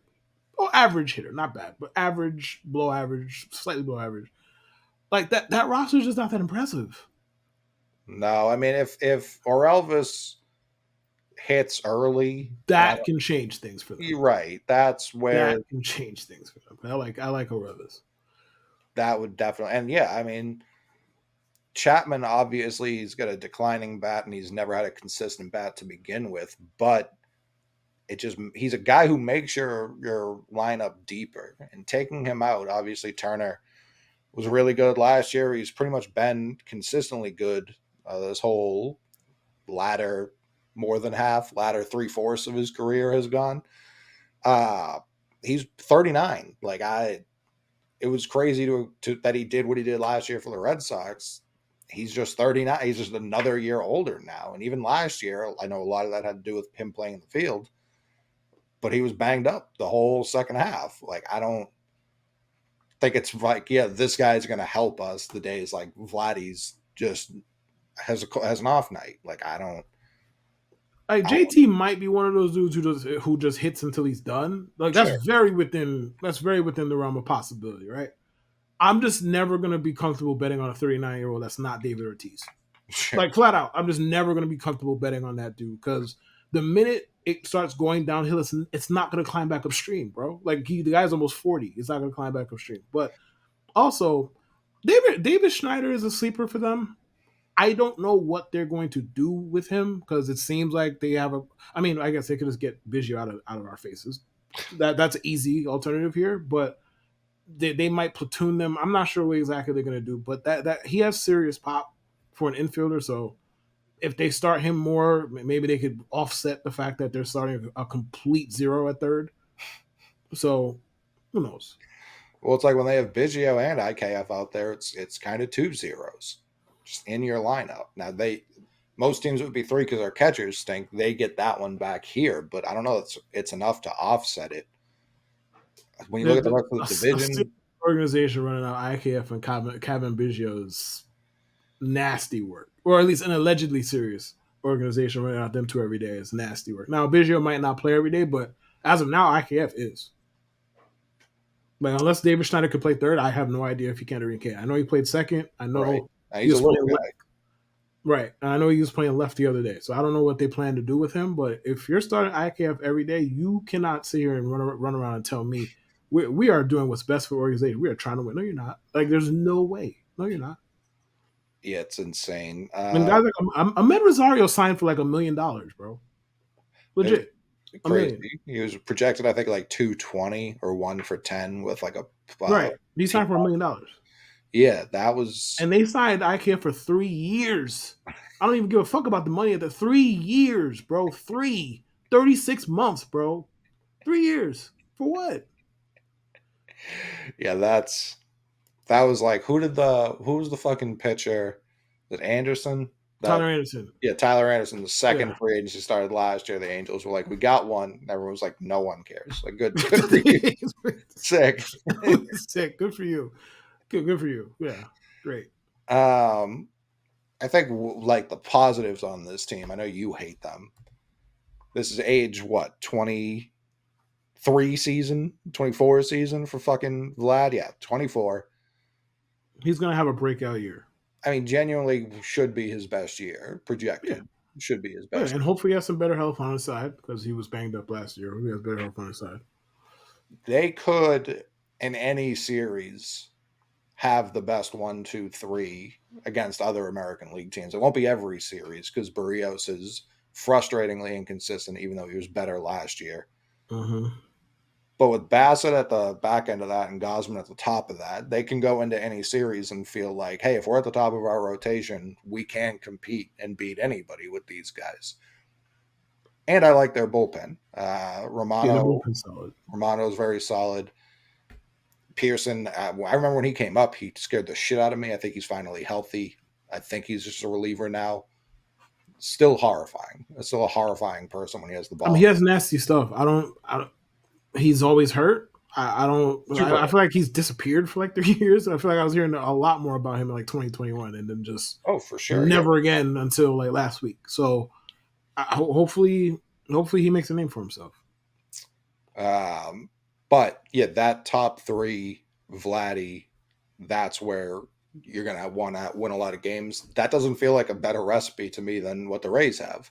Speaker 2: average hitter, not bad, but average, below average, slightly below average. Like that roster is just not that impressive.
Speaker 1: No, I mean if Orelvis hits early,
Speaker 2: That can change things for them.
Speaker 1: you're right. That's where
Speaker 2: That can change things for them. I like Orelvis.
Speaker 1: that would definitely. And yeah, I mean Chapman obviously he's got a declining bat and he's never had a consistent bat to begin with, but he's a guy who makes your lineup deeper. And taking him out, obviously Turner was really good last year. He's pretty much been consistently good this whole latter more than half, latter 3/4 of his career has gone. He's 39. It was crazy to that he did what he did last year for the Red Sox. He's just 39. He's just another year older now. And even last year, I know a lot of that had to do with him playing in the field, but he was banged up the whole second half. Like, I don't think it's like, yeah, this guy's going to help us the days like Vladdy's just has an off night. Like, I don't.
Speaker 2: Like JT might be one of those dudes who just hits until he's done. Like that's very within the realm of possibility, right? I'm just never gonna be comfortable betting on a 39-year-old that's not David Ortiz.
Speaker 1: Sure.
Speaker 2: Like flat out, I'm just never gonna be comfortable betting on that dude because the minute it starts going downhill, it's not gonna climb back upstream, bro. Like the guy's almost 40, it's not gonna climb back upstream. But also, David Schneider is a sleeper for them. I don't know what they're going to do with him because it seems like they have a. I mean, I guess they could just get Biggio out of our faces. That's an easy alternative here, but they might platoon them. I'm not sure what exactly they're going to do, but that he has serious pop for an infielder. So if they start him more, maybe they could offset the fact that they're starting a complete zero at third. So who knows?
Speaker 1: Well, it's like when they have Biggio and IKF out there, it's kind of 2 zeros just in your lineup. Now most teams would be 3 because our catchers stink. They get that one back here, but I don't know. It's enough to offset it. When you look at the rest of the division,
Speaker 2: organization running out IKF and Kevin Biggio's nasty work, or at least an allegedly serious organization running out them two every day is nasty work. Now Biggio might not play every day, but as of now, IKF is. Like unless David Schneider could play third, I have no idea if he can or he can't. I know he played second. I know
Speaker 1: right.
Speaker 2: he was playing left. Right. And I know he was playing left the other day. So I don't know what they plan to do with him. But if you're starting IKF every day, you cannot sit here and run around and tell me we are doing what's best for the organization. We are trying to win. No, you're not. Like, there's no way. No, you're not.
Speaker 1: Yeah, it's insane.
Speaker 2: And guys like Ahmed Rosario signed for like $1 million, bro. Legit. a million.
Speaker 1: crazy. He was projected, I think, like 220 or 1 for 10 with like a
Speaker 2: Right. He
Speaker 1: team.
Speaker 2: signed for $1 million.
Speaker 1: Yeah, that was
Speaker 2: And they signed IKEA for 3 years. I don't even give a fuck about the money at the 3 years, bro. 36 months, bro. 3 years. For what?
Speaker 1: yeah, that was like who was the fucking pitcher? That Anderson?
Speaker 2: Tyler
Speaker 1: That
Speaker 2: Anderson.
Speaker 1: Yeah, Tyler Anderson, the second
Speaker 2: Yeah.
Speaker 1: free agency started last year. The Angels were like, we got one. And everyone was like, no one cares. Like, good for you. Sick.
Speaker 2: Sick. Good for you. Good for you. Yeah. Great.
Speaker 1: um, I think like the positives on this team. I know you hate them. This is age what 23 season, 24 season for fucking Vlad. Yeah, 24.
Speaker 2: He's gonna have a breakout year.
Speaker 1: I mean, genuinely should be his best year.
Speaker 2: Yeah.
Speaker 1: Projected should be his
Speaker 2: Yeah.
Speaker 1: best.
Speaker 2: And hopefully he has some better health on his side because he was banged up last year. He has better health on his side.
Speaker 1: They could in any series have the best 1, 2, 3 against other American League teams. It won't be every series because Barrios is frustratingly inconsistent, even though he was better last year.
Speaker 2: Mm-hmm.
Speaker 1: But with Bassett at the back end of that and Gosman at the top of that, they can go into any series and feel like, hey, if we're at the top of our rotation, we can compete and beat anybody with these guys. And I like their bullpen.
Speaker 2: Yeah, the bullpen's solid.
Speaker 1: Romano is very solid. Pearson, I remember when he came up, he scared the shit out of me. I think he's finally healthy. I think he's just a reliever now. Still horrifying. Still a horrifying person when he has the
Speaker 2: I mean,
Speaker 1: ball.
Speaker 2: he has nasty stuff. I don't he's always hurt. I don't.
Speaker 1: Super.
Speaker 2: I feel like he's disappeared for like 3 years. I feel like I was hearing a lot more about him in like 2021, and then just
Speaker 1: For sure.
Speaker 2: never again until like last week. So hopefully he makes a name for himself.
Speaker 1: But yeah, that top three, Vladdy, that's where you're gonna win a lot of games. That doesn't feel like a better recipe to me than what the Rays have.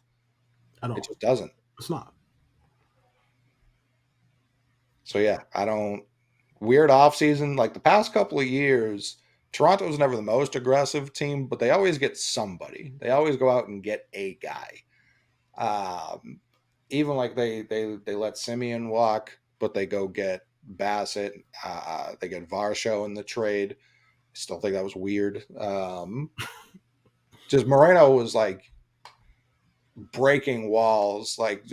Speaker 2: I don't.
Speaker 1: It just doesn't.
Speaker 2: It's not.
Speaker 1: So yeah, I don't. Weird offseason. Like the past couple of years, Toronto's never the most aggressive team, but they always get somebody. They always go out and get a guy. Even like they let Simeon walk, but they go get Bassett. They get Varsho in the trade. I still think that was weird. Just Moreno was like breaking walls, like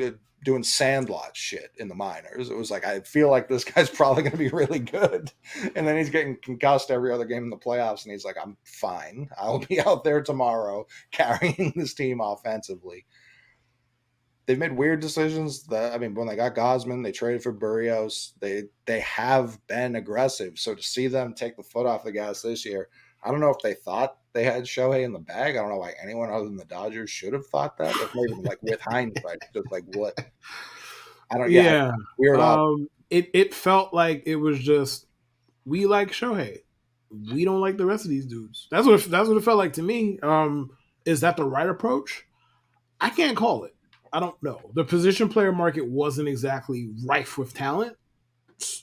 Speaker 1: doing sandlot shit in the minors. It was like, I feel like this guy's probably going to be really good. And then he's getting concussed every other game in the playoffs. And he's like, I'm fine. I'll be out there tomorrow carrying this team offensively. They've made weird decisions. That I mean, when they got Gosman, they traded for Barrios. They have been aggressive. So to see them take the foot off the gas this year, I don't know if they thought they had Shohei in the bag. I don't know why anyone other than the Dodgers should have thought that. If maybe like with hindsight, just like what I don't.
Speaker 2: Yeah.
Speaker 1: Weird off.
Speaker 2: It felt like it was just we like Shohei. We don't like the rest of these dudes. That's what it felt like to me. Is that the right approach? I can't call it. I don't know. The position player market wasn't exactly rife with talent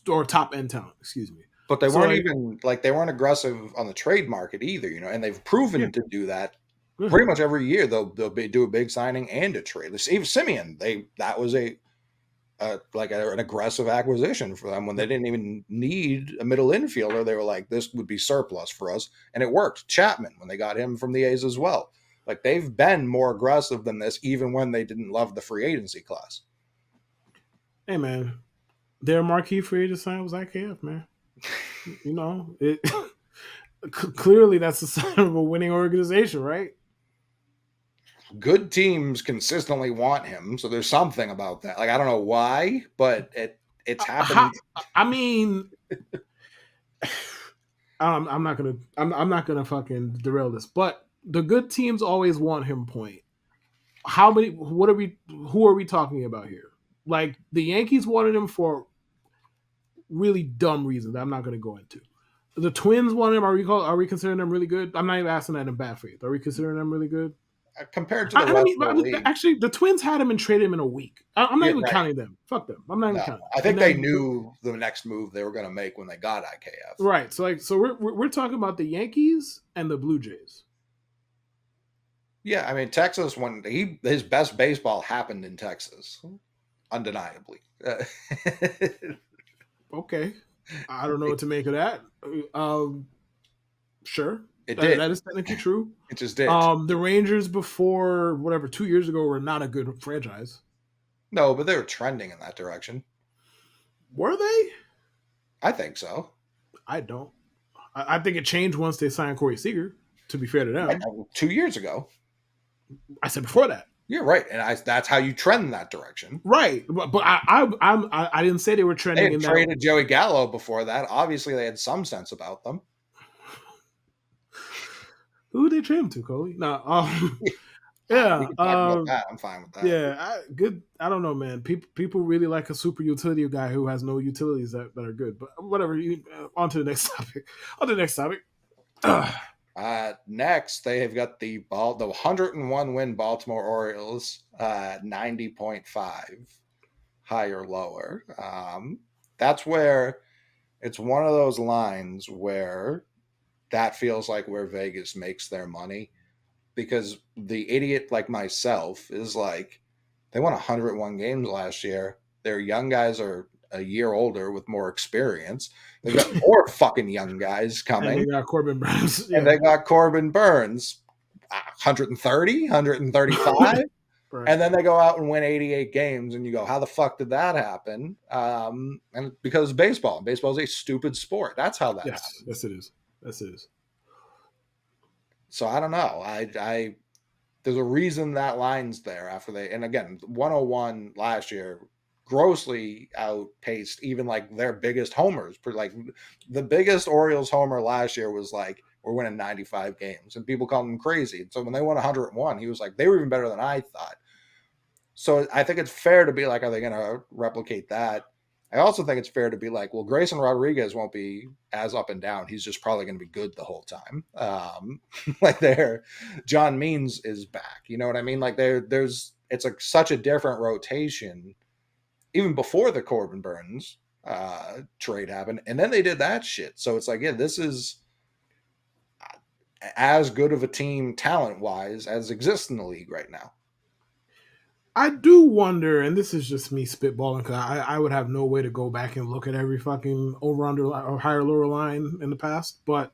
Speaker 2: or top end talent. Excuse me.
Speaker 1: But they weren't even like they weren't aggressive on the trade market either, and they've proven to do that pretty much every year. They'll do a big signing and a trade. Even Simeon, that was an aggressive acquisition for them when they didn't even need a middle infielder. They were like, this would be surplus for us, and it worked. Chapman, when they got him from the A's as well. Like they've been more aggressive than this, even when they didn't love the free agency class.
Speaker 2: Hey man, their marquee free agent sign was IKF, man. It clearly that's a sign of a winning organization, right?
Speaker 1: Good teams consistently want him, so there's something about that. Like I don't know why, but it's happened.
Speaker 2: I mean, I'm not gonna fucking derail this, but the good teams always want him. Point. How many? Who are we talking about here? Like the Yankees wanted him for really dumb reasons that I'm not going to go into. The Twins wanted him. Are we considering them really good? I'm not even asking that in bad faith. Are we considering them really good?
Speaker 1: Compared to the rest of the league.
Speaker 2: Actually, the Twins had him and traded him in a week. I'm not even counting them. Fuck them. I'm not even counting.
Speaker 1: I think they knew the next move they were going to make when they got IKF.
Speaker 2: Right. So we're talking about the Yankees and the Blue Jays.
Speaker 1: Yeah, I mean Texas when his best baseball happened in Texas. undeniably.
Speaker 2: Okay, I don't know what to make of that. Um, sure,
Speaker 1: It did.
Speaker 2: that is technically true.
Speaker 1: It just did.
Speaker 2: The Rangers before whatever 2 years ago were not a good franchise.
Speaker 1: No, but they were trending in that direction.
Speaker 2: Were they?
Speaker 1: I think so.
Speaker 2: I don't. I think it changed once they signed Corey Seager. To be fair to
Speaker 1: Right,
Speaker 2: them,
Speaker 1: 2 years ago.
Speaker 2: I said before that.
Speaker 1: You're right, and that's how you trend in that direction.
Speaker 2: Right, but I didn't say they were
Speaker 1: They
Speaker 2: trending
Speaker 1: had
Speaker 2: in that.
Speaker 1: traded Joey Gallo before that. Obviously, they had some sense about them.
Speaker 2: Who did they trade him to, Coley? No,
Speaker 1: We
Speaker 2: yeah,
Speaker 1: can talk about that. I'm fine with that.
Speaker 2: yeah, good. I don't know, man. People really like a super utility guy who has no utilities that are good. But whatever. On to the next topic. On to the next topic.
Speaker 1: Next, they have got the 101 win Baltimore Orioles, 90.5, higher, lower. That's where it's one of those lines where that feels like where Vegas makes their money, because the idiot like myself is like, they won 101 games last year. Their young guys are a year older with more experience. They've got more fucking young guys
Speaker 2: And they
Speaker 1: coming.
Speaker 2: got Corbin Burns.
Speaker 1: And they got Corbin Burns, 130, 135.
Speaker 2: Right.
Speaker 1: And then they go out and win 88 games. And you go, how the fuck did that happen? And because baseball. Baseball is a stupid sport. That's how that happens.
Speaker 2: Yes, it is. Yes, it is.
Speaker 1: So I don't know. I there's a reason that line's there after they, and again, 101 last year grossly outpaced even like their biggest homers. Like the biggest Orioles homer last year was like, we're winning 95 games, and people called him crazy. And so when they won 101, he was like, they were even better than I thought. So I think it's fair to be like, are they going to replicate that? I also think it's fair to be like, well, Grayson Rodriguez won't be as up and down. He's just probably going to be good the whole time. Like John Means is back. You know what I mean? Like it's like such a different rotation, even before the Corbin Burns trade happened, and then they did that shit. So it's like, yeah, this is as good of a team talent wise as exists in the league right now.
Speaker 2: I do wonder, and this is just me spitballing, because I would have no way to go back and look at every fucking over under or higher lower line in the past, but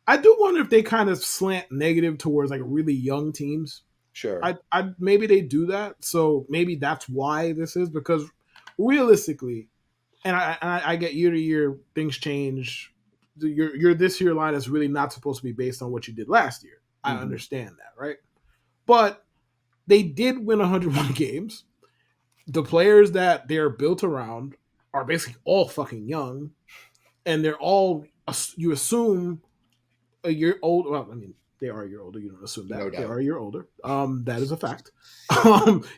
Speaker 2: I do wonder if they kind of slant negative towards like really young teams.
Speaker 1: Sure.
Speaker 2: I maybe they do that, so maybe that's why this is, because realistically, and I get year to year things change. Your this year line is really not supposed to be based on what you did last year. I understand that, right? But they did win 101 games. The players that they're built around are basically all fucking young, and they're all, you assume, a year old. Well, I mean, they are a year older. You don't assume that.
Speaker 1: No doubt.
Speaker 2: They are a year older. That is a fact.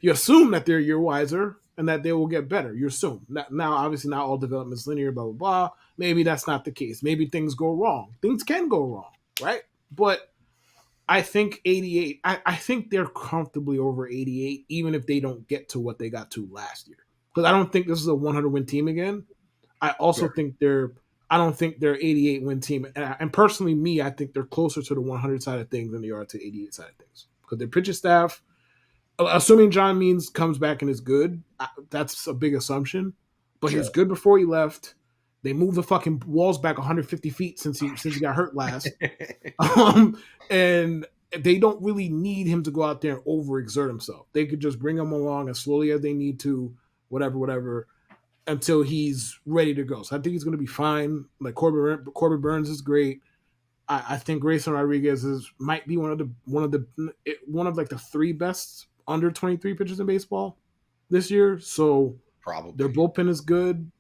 Speaker 2: You assume that they're a year wiser and that they will get better. You assume. Now, obviously, not all development is linear, blah, blah, blah. Maybe that's not the case. Maybe things go wrong. Things can go wrong, right? But I think 88, I think they're comfortably over 88, even if they don't get to what they got to last year. Because I don't think this is a 100 win team again. I also think I don't think they're 88 win team. And personally, me, I think they're closer to the 100 side of things than they are to 88 side of things. Because their pitching staff, assuming John Means comes back and is good, that's a big assumption. But he was good before he left. They moved the fucking walls back 150 feet since he got hurt last. And they don't really need him to go out there and overexert himself. They could just bring him along as slowly as they need to, whatever, until he's ready to go. So I think he's going to be fine. Like Corbin Burns is great. I think Grayson Rodriguez might be one of like the three best under 23 pitchers in baseball this year. So
Speaker 1: probably
Speaker 2: their bullpen is good.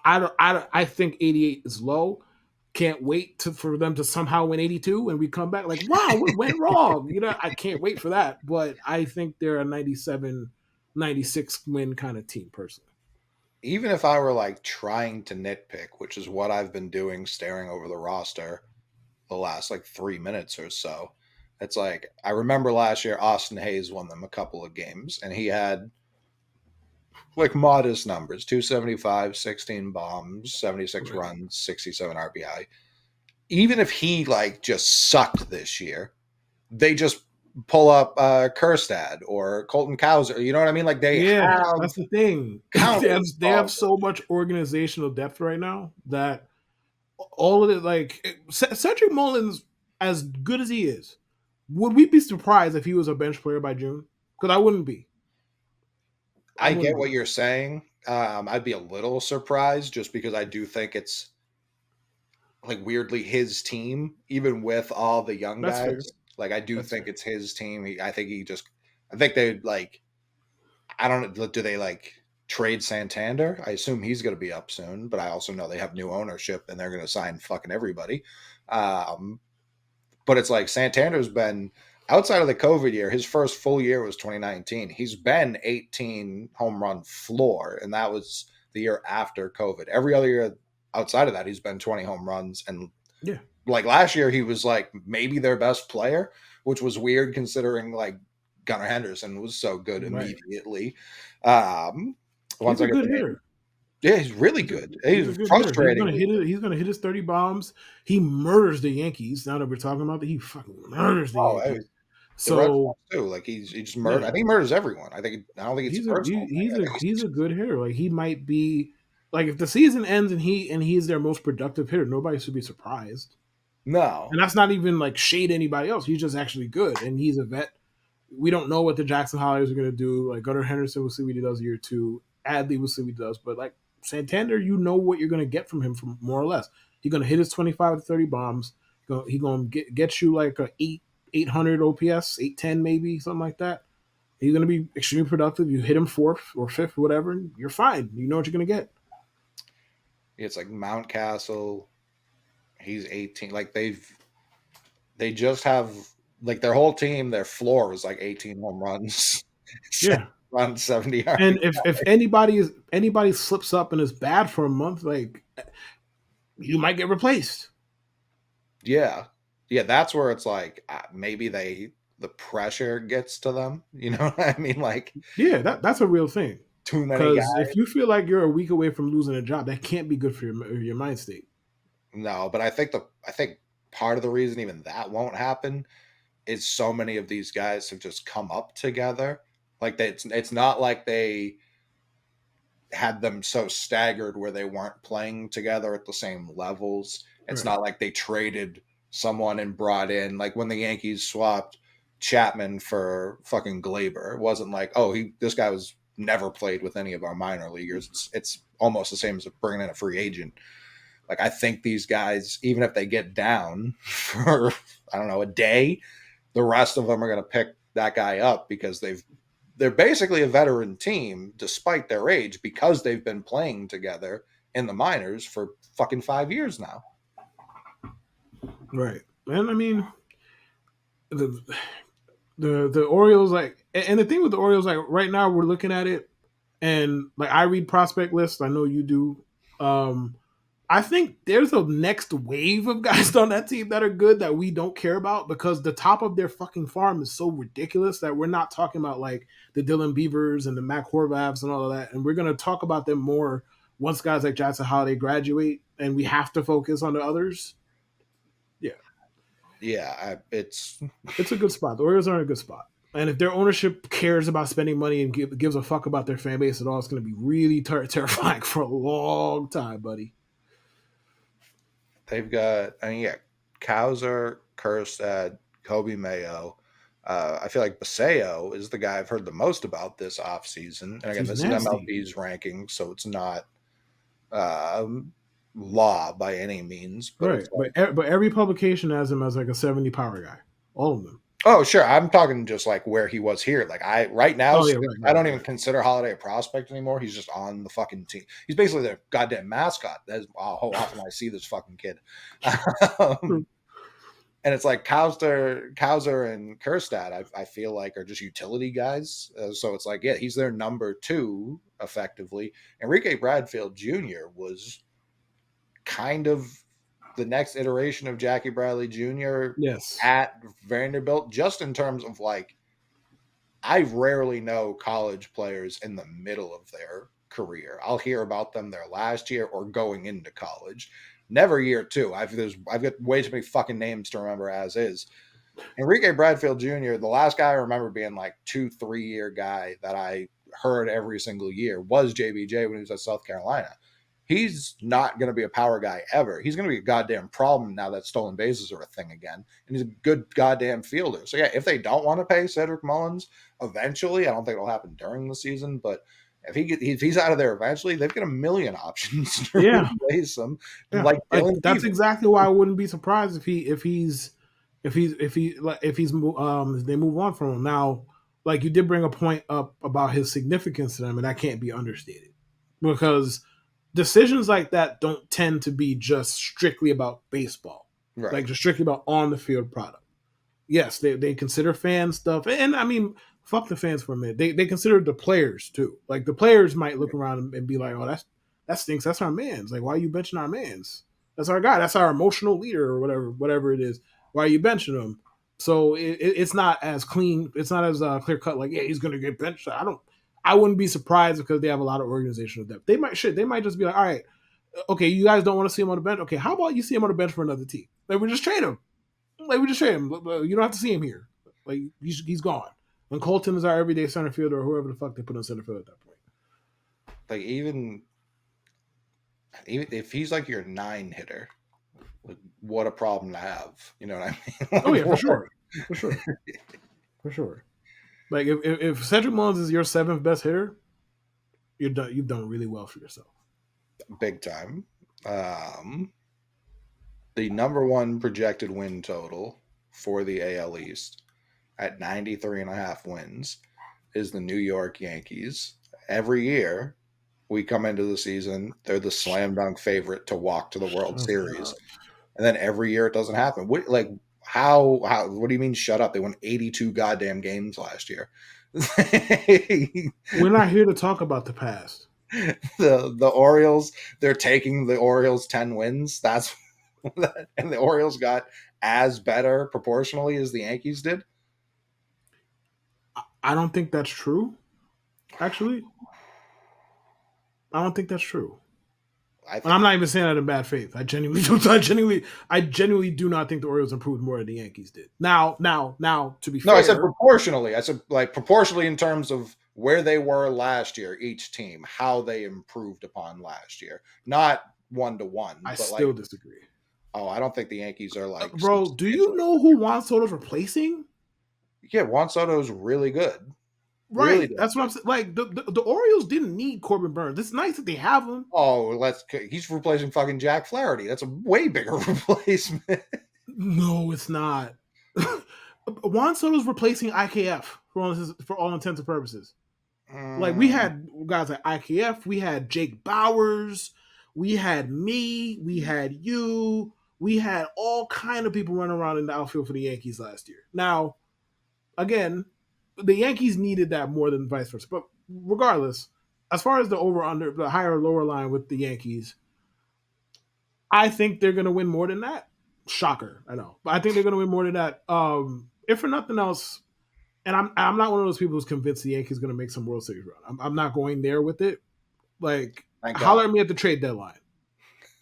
Speaker 2: I think 88 is low. Can't wait for them to somehow win 82 and we come back like, wow, what went wrong? I can't wait for that. But I think they're a 97, 96 win kind of team, personally.
Speaker 1: Even if I were like trying to nitpick, which is what I've been doing, staring over the roster the last like 3 minutes or so, it's like, I remember last year Austin Hayes won them a couple of games, and he had like modest numbers: 275, 16 bombs, 76 runs, 67 RBI. Even if he like just sucked this year, they just pull up Kerstad or Colton Cowser. You know what I mean? Like they
Speaker 2: Yeah,
Speaker 1: have
Speaker 2: that's the thing.
Speaker 1: countless
Speaker 2: They have
Speaker 1: qualities.
Speaker 2: so much organizational depth right now that all of it, like Cedric Mullins, as good as he is, would we be surprised if he was a bench player by June? Because I wouldn't be. I
Speaker 1: I
Speaker 2: wouldn't
Speaker 1: get
Speaker 2: be.
Speaker 1: what you're saying. I'd be a little surprised just because I do think it's like weirdly his team, even with all the young
Speaker 2: That's fair.
Speaker 1: guys. Like I do
Speaker 2: That's
Speaker 1: think
Speaker 2: fair.
Speaker 1: it's his team. I think they like, I don't know, do they like trade Santander? I assume he's going to be up soon, but I also know they have new ownership and they're going to sign fucking everybody. Um, but it's like Santander's been outside of the COVID year, his first full year was 2019. He's been 18 home run floor, and that was the year after COVID. Every other year outside of that, he's been 20 home runs. And
Speaker 2: Yeah.
Speaker 1: like last year, he was like maybe their best player, which was weird considering like Gunnar Henderson was so good
Speaker 2: Right.
Speaker 1: immediately. Um,
Speaker 2: He's
Speaker 1: once I
Speaker 2: a
Speaker 1: get
Speaker 2: good
Speaker 1: the name,
Speaker 2: hitter.
Speaker 1: yeah, he's really good.
Speaker 2: He's
Speaker 1: He's
Speaker 2: a good hitter. He's gonna
Speaker 1: frustratingly
Speaker 2: hit
Speaker 1: good.
Speaker 2: it. He's gonna hit his 30 bombs. He murders the Yankees. Now that we're talking about that, he fucking murders the
Speaker 1: Oh,
Speaker 2: Yankees.
Speaker 1: the Red
Speaker 2: So
Speaker 1: Sox too. Like he just murder. I
Speaker 2: yeah,
Speaker 1: think he murders everyone. I don't think it's a personal thing. I think
Speaker 2: he's
Speaker 1: he's
Speaker 2: a good hitter. Like he might be like if the season ends and he's their most productive hitter, nobody should be surprised. And
Speaker 1: no,
Speaker 2: that's not even like shade anybody else. He's just actually good, and he's a vet. We don't know what the Jackson Holidays are going to do. Like Gunnar Henderson, we'll see what he does year two. Adley, we'll see what he does. But like Santander, you know what you're going to get from him, from more or less. He's going to hit his 25 to 30 bombs. He's going to get you like a 800 OPS, 810 maybe, something like that. He's going to be extremely productive. You hit him fourth or fifth, whatever, you're fine. You know what you're going to get.
Speaker 1: it's like Mountcastle. He's 18. Like they just have like their whole team. Their floor was like 18 home runs,
Speaker 2: Yeah.
Speaker 1: run 70
Speaker 2: And
Speaker 1: yards.
Speaker 2: if anybody slips up and is bad for a month, like you might get replaced.
Speaker 1: Yeah, yeah. That's where it's like maybe the pressure gets to them. You know what I mean? Like
Speaker 2: Yeah, that's a real thing.
Speaker 1: too many guys.
Speaker 2: Because if you feel like you're a week away from losing a job, that can't be good for your mind state.
Speaker 1: No, but I think part of the reason even that won't happen is so many of these guys have just come up together. Like it's not like they had them so staggered where they weren't playing together at the same levels. It's
Speaker 2: Right.
Speaker 1: not like they traded someone and brought in like when the Yankees swapped Chapman for fucking Glaber. It wasn't like, oh, this guy was never played with any of our minor leaguers. It's almost the same as bringing in a free agent. Like I think these guys, even if they get down for I don't know a day, the rest of them are going to pick that guy up because they're basically a veteran team despite their age because they've been playing together in the minors for fucking 5 years now.
Speaker 2: Right. And I mean the the Orioles, like, and the thing with the Orioles, like right now we're looking at it and like I read prospect lists, I know you do. Um I think there's a next wave of guys on that team that are good that we don't care about because the top of their fucking farm is so ridiculous that we're not talking about like the Dylan Beavers and the Mac Horvaths and all of that. And we're going to talk about them more once guys like Jackson Holiday graduate and we have to focus on the others. Yeah,
Speaker 1: Yeah,
Speaker 2: it's a good spot. The Orioles are in a good spot. And if their ownership cares about spending money and gives a fuck about their fan base at all, it's going to be really terrifying for a long time, buddy.
Speaker 1: they've got. I mean, yeah, Cowser, Kerstad, Kobe Mayo. I feel like Baseo is the guy I've heard the most about this offseason. And again,
Speaker 2: He's
Speaker 1: this is
Speaker 2: nasty.
Speaker 1: MLB's ranking, so it's not um, law by any means. But
Speaker 2: Right,
Speaker 1: it's like,
Speaker 2: but every publication has him as like a 70 power guy. All of them.
Speaker 1: oh, sure. I'm talking just like where he was here. Like right now,
Speaker 2: Oh yeah, right,
Speaker 1: I
Speaker 2: right,
Speaker 1: don't
Speaker 2: right,
Speaker 1: even
Speaker 2: right.
Speaker 1: consider Holiday a prospect anymore. He's just on the fucking team. He's basically their goddamn mascot. That's how often I see this fucking kid.
Speaker 2: True.
Speaker 1: And it's like Cowser and Kerstad, I feel like are just utility guys. So it's like, yeah, he's their number two effectively. Enrique Bradfield Jr. was kind of the next iteration of Jackie Bradley Jr.
Speaker 2: Yes.
Speaker 1: at Vanderbilt, just in terms of like, I rarely know college players in the middle of their career. I'll hear about them their last year or going into college. Never year two. I've got way too many fucking names to remember as is. Enrique Bradfield Jr., the last guy I remember being like 2, 3 year guy that I heard every single year was JBJ when he was at South Carolina. He's not going to be a power guy ever. He's going to be a goddamn problem now that stolen bases are a thing again. And he's a good goddamn fielder. So, yeah, if they don't want to pay Cedric Mullins eventually, I don't think it'll happen during the season, but if he's out of there eventually, they've got a million options to
Speaker 2: Yeah,
Speaker 1: replace him,
Speaker 2: yeah.
Speaker 1: like
Speaker 2: Like
Speaker 1: Dylan
Speaker 2: that's
Speaker 1: Beaver.
Speaker 2: exactly why I wouldn't be surprised if they move on from him now. Like you did bring a point up about his significance to them, and that can't be understated because decisions like that don't tend to be just strictly about baseball, like
Speaker 1: Right.
Speaker 2: just strictly about on the field product. Yes, they consider fan stuff, and I mean, fuck the fans for a minute. They consider the players too. Like the players might look around and be like, "Oh, that stinks. That's our man's. Like, why are you benching our man's? That's our guy. That's our emotional leader or whatever it is. Why are you benching him?" So it's not as clean. It's not as clear cut. Like, yeah, he's gonna get benched. I wouldn't be surprised because they have a lot of organizational depth. They might shit. They might just be like, all right, okay, you guys don't want to see him on the bench. Okay, how about you see him on the bench for another team? Like we just trade him. Like we just trade him. You don't have to see him here. Like he's gone. And Colton is our everyday center fielder or whoever the fuck they put on center field at that point.
Speaker 1: Like even if he's like your 9 hitter, like, what a problem to have. You know what I
Speaker 2: Oh
Speaker 1: mean?
Speaker 2: yeah, for sure, for sure, for sure. Like if Cedric Mullins is your seventh best hitter, you're done. You've done really well for yourself.
Speaker 1: Big time. Um, the number one projected win total for the AL East at 93.5 wins is the New York Yankees. Every year we come into the season, they're the slam dunk favorite to walk to the World
Speaker 2: Shut
Speaker 1: Series.
Speaker 2: up.
Speaker 1: And then every year it doesn't happen. How what do you mean shut up? They won 82 goddamn games last year.
Speaker 2: We're not here to talk about the past.
Speaker 1: The Orioles, they're taking the Orioles 10 wins. That's and the Orioles got as better proportionally as the Yankees did.
Speaker 2: I don't think that's true. Actually, I don't think that's true.
Speaker 1: I
Speaker 2: And I'm
Speaker 1: think
Speaker 2: not even saying that in bad faith. I genuinely do. I genuinely do not think the Orioles improved more than the Yankees did. Now, to be
Speaker 1: no, I said
Speaker 2: fair,
Speaker 1: proportionally. I said like proportionally in terms of where they were last year, each team, how they improved upon last year. Not 1-to-1,
Speaker 2: I
Speaker 1: but like,
Speaker 2: still disagree.
Speaker 1: oh, I don't think the Yankees are like
Speaker 2: Bro, do you
Speaker 1: substantially.
Speaker 2: know who Juan Soto's replacing?
Speaker 1: Yeah, Juan Soto's really good. Really
Speaker 2: Right,
Speaker 1: good.
Speaker 2: that's what I'm saying. Like the Orioles didn't need Corbin Burns. It's nice that they have him.
Speaker 1: Oh, he's replacing fucking Jack Flaherty. That's a way bigger replacement.
Speaker 2: No, it's not. Juan Soto's replacing IKF for all intents and purposes. Like we
Speaker 1: Mm,
Speaker 2: had guys like IKF, we had Jake Bowers, we had me, we had you, we had all kind of people running around in the outfield for the Yankees last year. Now, again, the Yankees needed that more than vice versa. But regardless, as far as the over under the higher or lower line with the Yankees, I think they're gonna win more than that. Shocker, I know. But I think they're gonna win more than that. If for nothing else, and I'm not one of those people who's convinced the Yankees going to make some World Series run. I'm not going there with it. Like,
Speaker 1: thank
Speaker 2: holler
Speaker 1: God.
Speaker 2: at me at the trade deadline.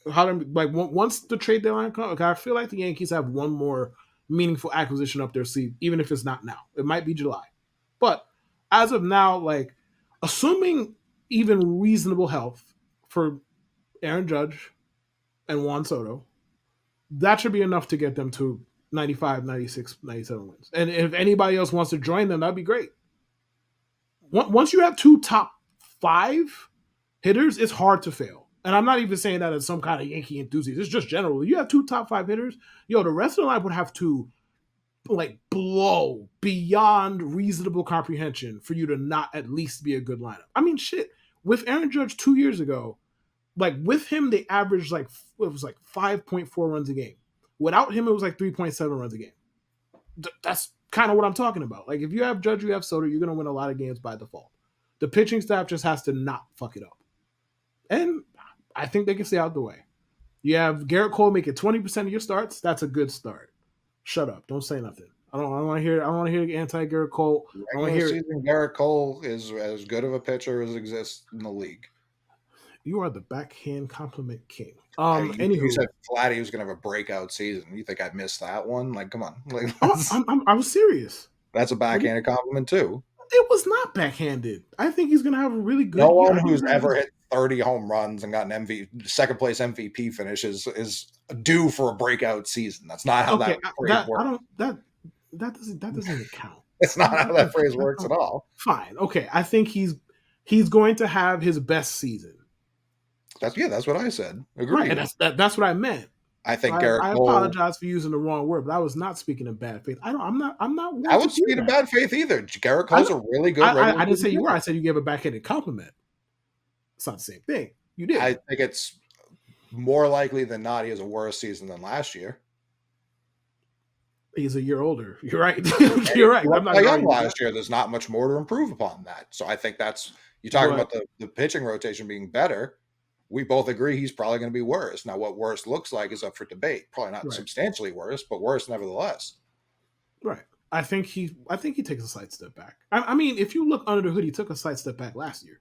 Speaker 2: Holler at me, like once the trade deadline comes. Okay, I feel like the Yankees have one more meaningful acquisition up their sleeve, even if it's not now. It might be July, but as of now, like assuming even reasonable health for Aaron Judge and Juan Soto, that should be enough to get them to 95, 96, 97 wins. And if anybody else wants to join them, that'd be great. Once you have two top five hitters, it's hard to fail. And I'm not even saying that as some kind of Yankee enthusiast. It's just general. You have two top five hitters, yo, the rest of the line would have to like blow beyond reasonable comprehension for you to not at least be a good lineup. I mean, shit. With Aaron Judge 2 years ago, like with him, they averaged like it was like 5.4 runs a game. Without him, it was like 3.7 runs a game. That's kind of what I'm talking about. Like if you have Judge, you have Soto, you're gonna win a lot of games by default. The pitching staff just has to not fuck it up, and I think they can stay out the way. You have Garrett Cole make it 20% of your starts. That's a good start. Shut up. Don't say nothing. I don't want to hear. I don't want to hear anti Garrett Cole. I want to
Speaker 1: Regular
Speaker 2: hear it.
Speaker 1: season, Garrett Cole is as good of a pitcher as exists in the league.
Speaker 2: You are the backhand compliment king.
Speaker 1: You
Speaker 2: Anywho,
Speaker 1: said Vladdy was going to have a breakout season. You think I missed that one? Like, come on. Like,
Speaker 2: oh, I was serious.
Speaker 1: that's a
Speaker 2: What
Speaker 1: backhanded compliment, too.
Speaker 2: It was not backhanded. I think he's going to have a really
Speaker 1: No
Speaker 2: good year.
Speaker 1: one
Speaker 2: I think he's
Speaker 1: who's
Speaker 2: gonna have a
Speaker 1: ever
Speaker 2: good,
Speaker 1: hit 30 home runs and gotten second place MVP finish is due for a breakout season. That's not how that
Speaker 2: okay.
Speaker 1: phrase
Speaker 2: I
Speaker 1: works.
Speaker 2: don't that doesn't even count.
Speaker 1: It's not how that phrase
Speaker 2: That
Speaker 1: works at
Speaker 2: don't-
Speaker 1: all.
Speaker 2: fine. Okay, I think he's going to have his best season.
Speaker 1: That's what I said.
Speaker 2: Right, and
Speaker 1: Agreed.
Speaker 2: that's what I meant.
Speaker 1: I
Speaker 2: So
Speaker 1: think Garrett
Speaker 2: I
Speaker 1: Cole.
Speaker 2: apologize for using the wrong word, but I was not speaking in bad faith. I'm not
Speaker 1: I
Speaker 2: one to
Speaker 1: would
Speaker 2: do
Speaker 1: speak in
Speaker 2: that.
Speaker 1: bad faith either. Garrett
Speaker 2: I
Speaker 1: Cole's
Speaker 2: know,
Speaker 1: a really good regular
Speaker 2: I didn't say
Speaker 1: season
Speaker 2: you were.
Speaker 1: pitcher.
Speaker 2: I said you gave a backhanded compliment. It's not the same thing. You did.
Speaker 1: I think it's more likely than not he has a worse season than last year.
Speaker 2: He's a year older. You're right.
Speaker 1: Hey,
Speaker 2: You're right.
Speaker 1: he won
Speaker 2: I'm not
Speaker 1: Cy
Speaker 2: gonna
Speaker 1: Young
Speaker 2: argue with that.
Speaker 1: last year. There's not much more to improve upon that. So I think that's you're talking
Speaker 2: But
Speaker 1: about the pitching rotation being better. We both agree he's probably going to be worse. Now, what worse looks like is up for debate. Probably not
Speaker 2: right,
Speaker 1: substantially worse, but worse nevertheless.
Speaker 2: right. I think he takes a slight step back. I mean, if you look under the hood, he took a slight step back last year.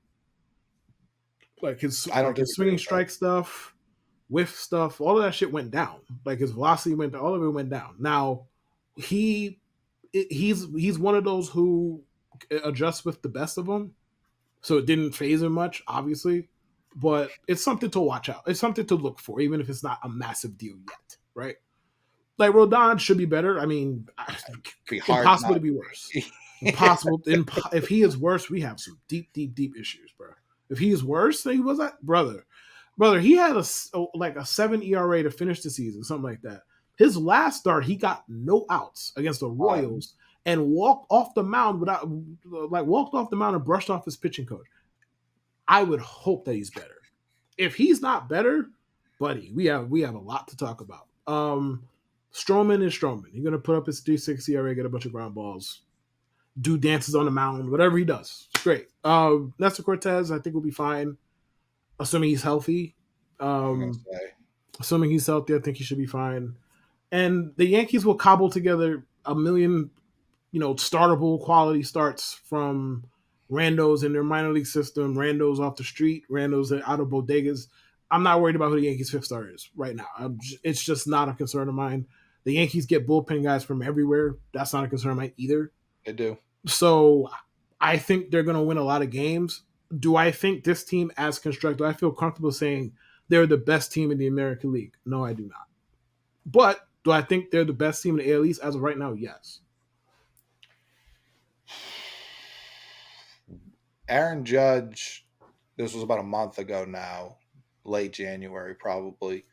Speaker 1: I don't
Speaker 2: His
Speaker 1: disagree
Speaker 2: swinging
Speaker 1: with that.
Speaker 2: strike stuff, whiff stuff, all of that shit went down. Like his velocity went down, all of it went down. Now he he's one of those who adjusts with the best of them, so it didn't phase him much, obviously. But it's something to watch out. It's something to look for, even if it's not a massive deal yet, right? Like Rodon should be better. I mean,
Speaker 1: It'd be hard
Speaker 2: impossible
Speaker 1: not.
Speaker 2: to be worse. Impossible. If he is worse, we have some deep issues, bro. If he is worse than he was, that brother, he had like a 7 ERA to finish the season, something like that. His last start, he got no outs against the Royals and walked off the mound walked off the mound and brushed off his pitching coach. I would hope that he's better. If he's not better, buddy, we have a lot to talk about. Stroman is Stroman. He's gonna put up his 3.6 ERA, get a bunch of ground balls, do dances on the mound, whatever he does. It's great. Nestor Cortez, I think will be fine, assuming he's healthy.
Speaker 1: I'm going to
Speaker 2: Um,
Speaker 1: say.
Speaker 2: Assuming he's healthy, I think he should be fine. And the Yankees will cobble together a million, startable quality starts from randos in their minor league system, randos off the street, randos out of bodegas. I'm not worried about who the Yankees' fifth starter is right now. It's just not a concern of mine. The Yankees get bullpen guys from everywhere. That's not a concern of mine either.
Speaker 1: They do.
Speaker 2: So I think they're going to win a lot of games. Do I think this team as constructed, do I feel comfortable saying they're the best team in the American League? No, I do not. But do I think they're the best team in the AL East as of right now? Yes.
Speaker 1: Aaron Judge, this was about a month ago now, late January probably,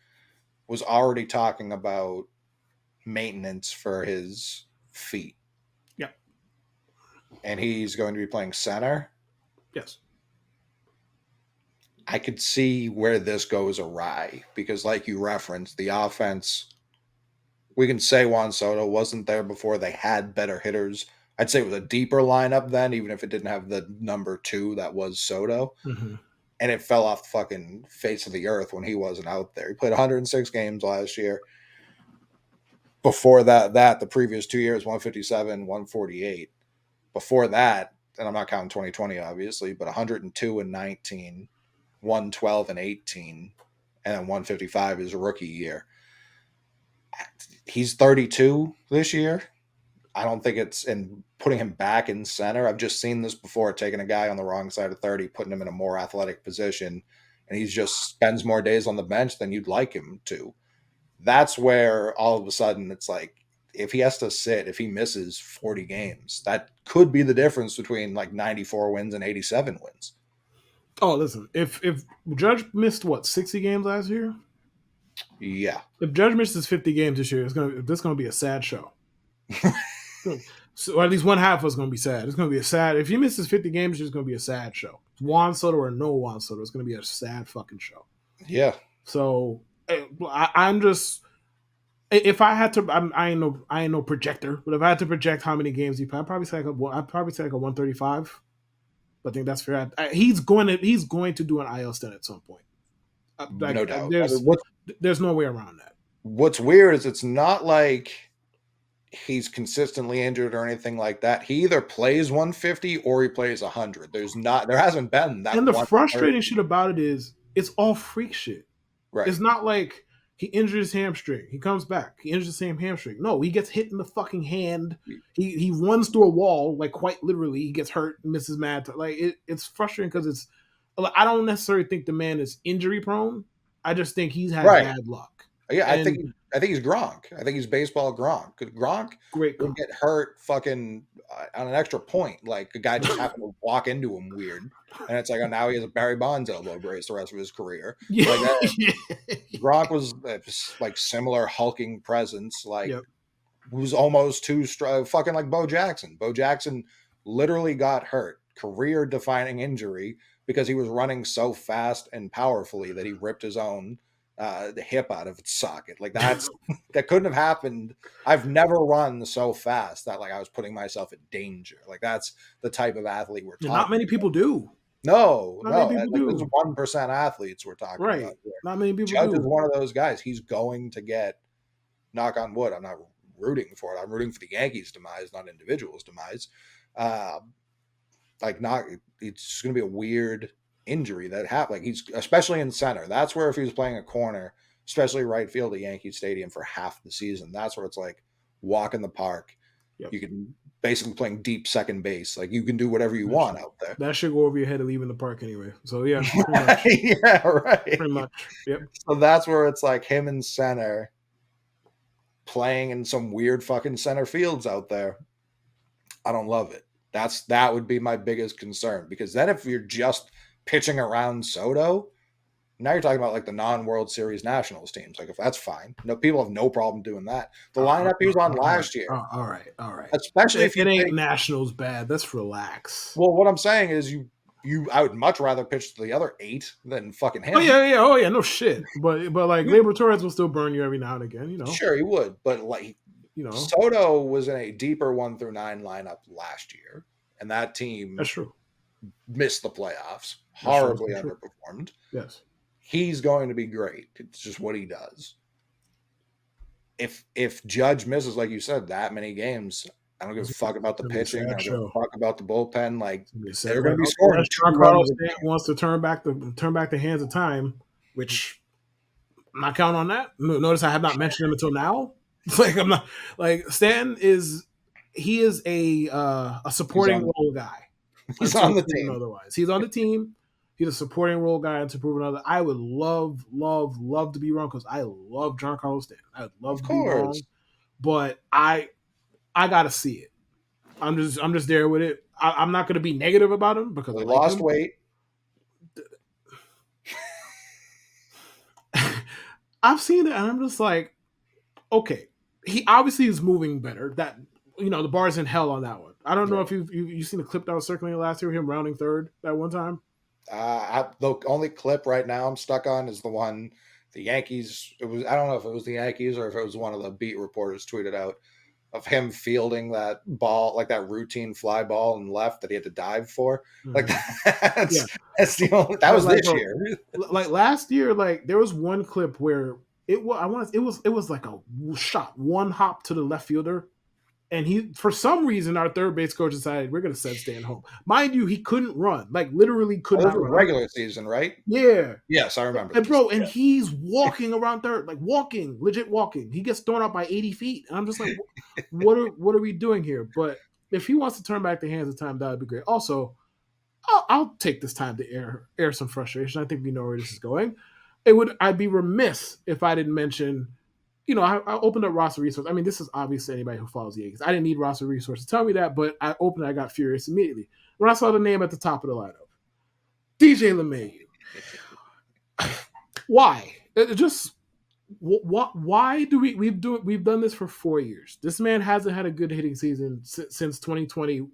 Speaker 1: was already talking about maintenance for his feet.
Speaker 2: Yep.
Speaker 1: And he's going to be playing center.
Speaker 2: Yes.
Speaker 1: I could see where this goes awry because, like you referenced, the offense, we can say Juan Soto wasn't there before they had better hitters. I'd say it was a deeper lineup then, even if it didn't have the number 2 that was Soto.
Speaker 2: Mm-hmm.
Speaker 1: And it fell off the fucking face of the earth when he wasn't out there. He played 106 games last year. Before that the previous 2 years, 157, 148. Before that, and I'm not counting 2020, obviously, but 102 and 19, 112 and 18, and then 155 his rookie year. He's 32 this year. I don't think it's in putting him back in center. I've just seen this before, taking a guy on the wrong side of 30, putting him in a more athletic position, and he just spends more days on the bench than you'd like him to. That's where all of a sudden it's like, if he has to sit, if he misses 40 games, that could be the difference between like 94 wins and 87 wins.
Speaker 2: Oh, listen, if Judge missed 60 games last year?
Speaker 1: Yeah.
Speaker 2: If Judge misses 50 games this year, this gonna be a sad show. So, or at least one half was gonna be sad. It's gonna be a sad. If he misses 50 games, it's gonna be a sad show. Juan Soto or no Juan Soto, it's gonna be a sad fucking show.
Speaker 1: Yeah.
Speaker 2: So I'm just, if I had to, I ain't no projector, but if I had to project how many games he played, I'd probably say like a 135. I think that's fair. He's going to do an IL stint at some point.
Speaker 1: No doubt. I mean,
Speaker 2: There's no way around that.
Speaker 1: what's weird is it's not like he's consistently injured or anything like that. He either plays 150 or he plays 100. There hasn't been that.
Speaker 2: And the frustrating shit about it is it's all freak shit.
Speaker 1: Right.
Speaker 2: It's not like he injured his hamstring. He comes back. He injures the same hamstring. No, he gets hit in the fucking hand. He runs through a wall, like quite literally. He gets hurt, misses mad. Like it's frustrating because it's. I don't necessarily think the man is injury prone. I just think he's had
Speaker 1: Right.
Speaker 2: bad luck.
Speaker 1: Yeah,
Speaker 2: And
Speaker 1: I think he's Gronk. I think he's baseball Gronk. 'Cause Gronk
Speaker 2: great
Speaker 1: would
Speaker 2: comp.
Speaker 1: get hurt fucking on an extra point. Like a guy just happened to walk into him weird, and it's like, oh, now he has a Barry Bonds elbow brace the rest of his career.
Speaker 2: Yeah.
Speaker 1: Like that,
Speaker 2: Yeah.
Speaker 1: Gronk was like similar hulking presence. Like
Speaker 2: Yep.
Speaker 1: was almost too fucking like Bo Jackson. Bo Jackson literally got hurt, career defining injury because he was running so fast and powerfully that he ripped his own the hip out of its socket. Like that's that couldn't have happened. I've never run so fast that like I was putting myself in danger. Like that's the type of athlete we're
Speaker 2: And not
Speaker 1: talking
Speaker 2: many
Speaker 1: about.
Speaker 2: people do.
Speaker 1: No,
Speaker 2: Not many
Speaker 1: no,
Speaker 2: people
Speaker 1: like this is
Speaker 2: do.
Speaker 1: 1% athletes we're talking about
Speaker 2: Right.
Speaker 1: here.
Speaker 2: Not many people
Speaker 1: Judge is
Speaker 2: do.
Speaker 1: one of those guys. He's going to get, knock on wood. I'm not rooting for it. I'm rooting for the Yankees' demise, not individuals' demise. Like not, it's going to be a weird injury that happened. Like he's especially in center. That's where if he was playing a corner, especially right field at Yankee Stadium for half the season, that's where it's like walk in the park.
Speaker 2: Yep.
Speaker 1: You can basically playing deep second base. Like you can do whatever you
Speaker 2: That
Speaker 1: want
Speaker 2: should,
Speaker 1: out there.
Speaker 2: that should go over your head of leaving the park anyway. So yeah, pretty much.
Speaker 1: Yeah, right.
Speaker 2: Pretty much. Yep.
Speaker 1: So that's where it's like him in center playing in some weird fucking center fields out there. I don't love it. That would be my biggest concern because then if you're just pitching around Soto, now you're talking about like the non-World Series Nationals teams. Like if that's fine, no people have no problem doing that. The lineup he was on last year,
Speaker 2: All right. All right.
Speaker 1: especially if you
Speaker 2: It ain't
Speaker 1: think,
Speaker 2: Nationals bad. Let's relax.
Speaker 1: well, what I'm saying is I would much rather pitch to the other 8 than fucking him.
Speaker 2: Oh yeah, no shit. But like Labor Torres will still burn you every now and again, you know.
Speaker 1: Sure, he would, but like Soto was in a deeper 1 through 9 lineup last year, and that team
Speaker 2: That's true.
Speaker 1: missed the playoffs, horribly underperformed.
Speaker 2: Yes.
Speaker 1: He's going to be great. It's just what he does. If Judge misses, like you said, that many games, I don't give a fuck about the pitching. I don't give a fuck about the bullpen. Like they're going to be scoring 2
Speaker 2: Carlos
Speaker 1: runs.
Speaker 2: wants to turn back the hands of time, which I'm not counting on that. Notice I have not mentioned him until now. Like I'm not like Stanton is a supporting role guy.
Speaker 1: He's on the team.
Speaker 2: Otherwise, he's on the team. He's a supporting role guy and to prove another. I would love to be wrong because I love Giancarlo Stanton. I would love to be wrong, but I gotta see it. I'm just there with it. I'm not gonna be negative about him because
Speaker 1: he lost weight.
Speaker 2: I've seen it and I'm just like, okay, he obviously is moving better. That the bar's in hell on that one. I don't know if you've seen the clip that was circulating last year, him rounding third that one time.
Speaker 1: The only clip right now I'm stuck on is the one the Yankees. I don't know if it was the Yankees or if it was one of the beat reporters tweeted out of him fielding that ball, like that routine fly ball and left that he had to dive for. Mm-hmm. Like that's the only that was this year.
Speaker 2: Like last year, like there was one clip where it was like a shot, one hop to the left fielder. And he, for some reason, our third base coach decided we're going to send Stan home. Mind you, he couldn't run, like literally could not run.
Speaker 1: Regular season, right?
Speaker 2: Yeah.
Speaker 1: Yes, I remember.
Speaker 2: And bro, and he's walking around third, like legit walking. He gets thrown out by 80 feet. And I'm just like, what are we doing here? But if he wants to turn back the hands of time, that would be great. Also, I'll take this time to air some frustration. I think we know where this is going. I'd be remiss if I didn't mention. I opened up roster resource. I mean, this is obvious to anybody who follows the Yankees. I didn't need roster resource to tell me that, but I opened it. I got furious immediately when I saw the name at the top of the lineup, DJ LeMahieu. Why? Why do we've done this for 4 years? This man hasn't had a good hitting season since 2020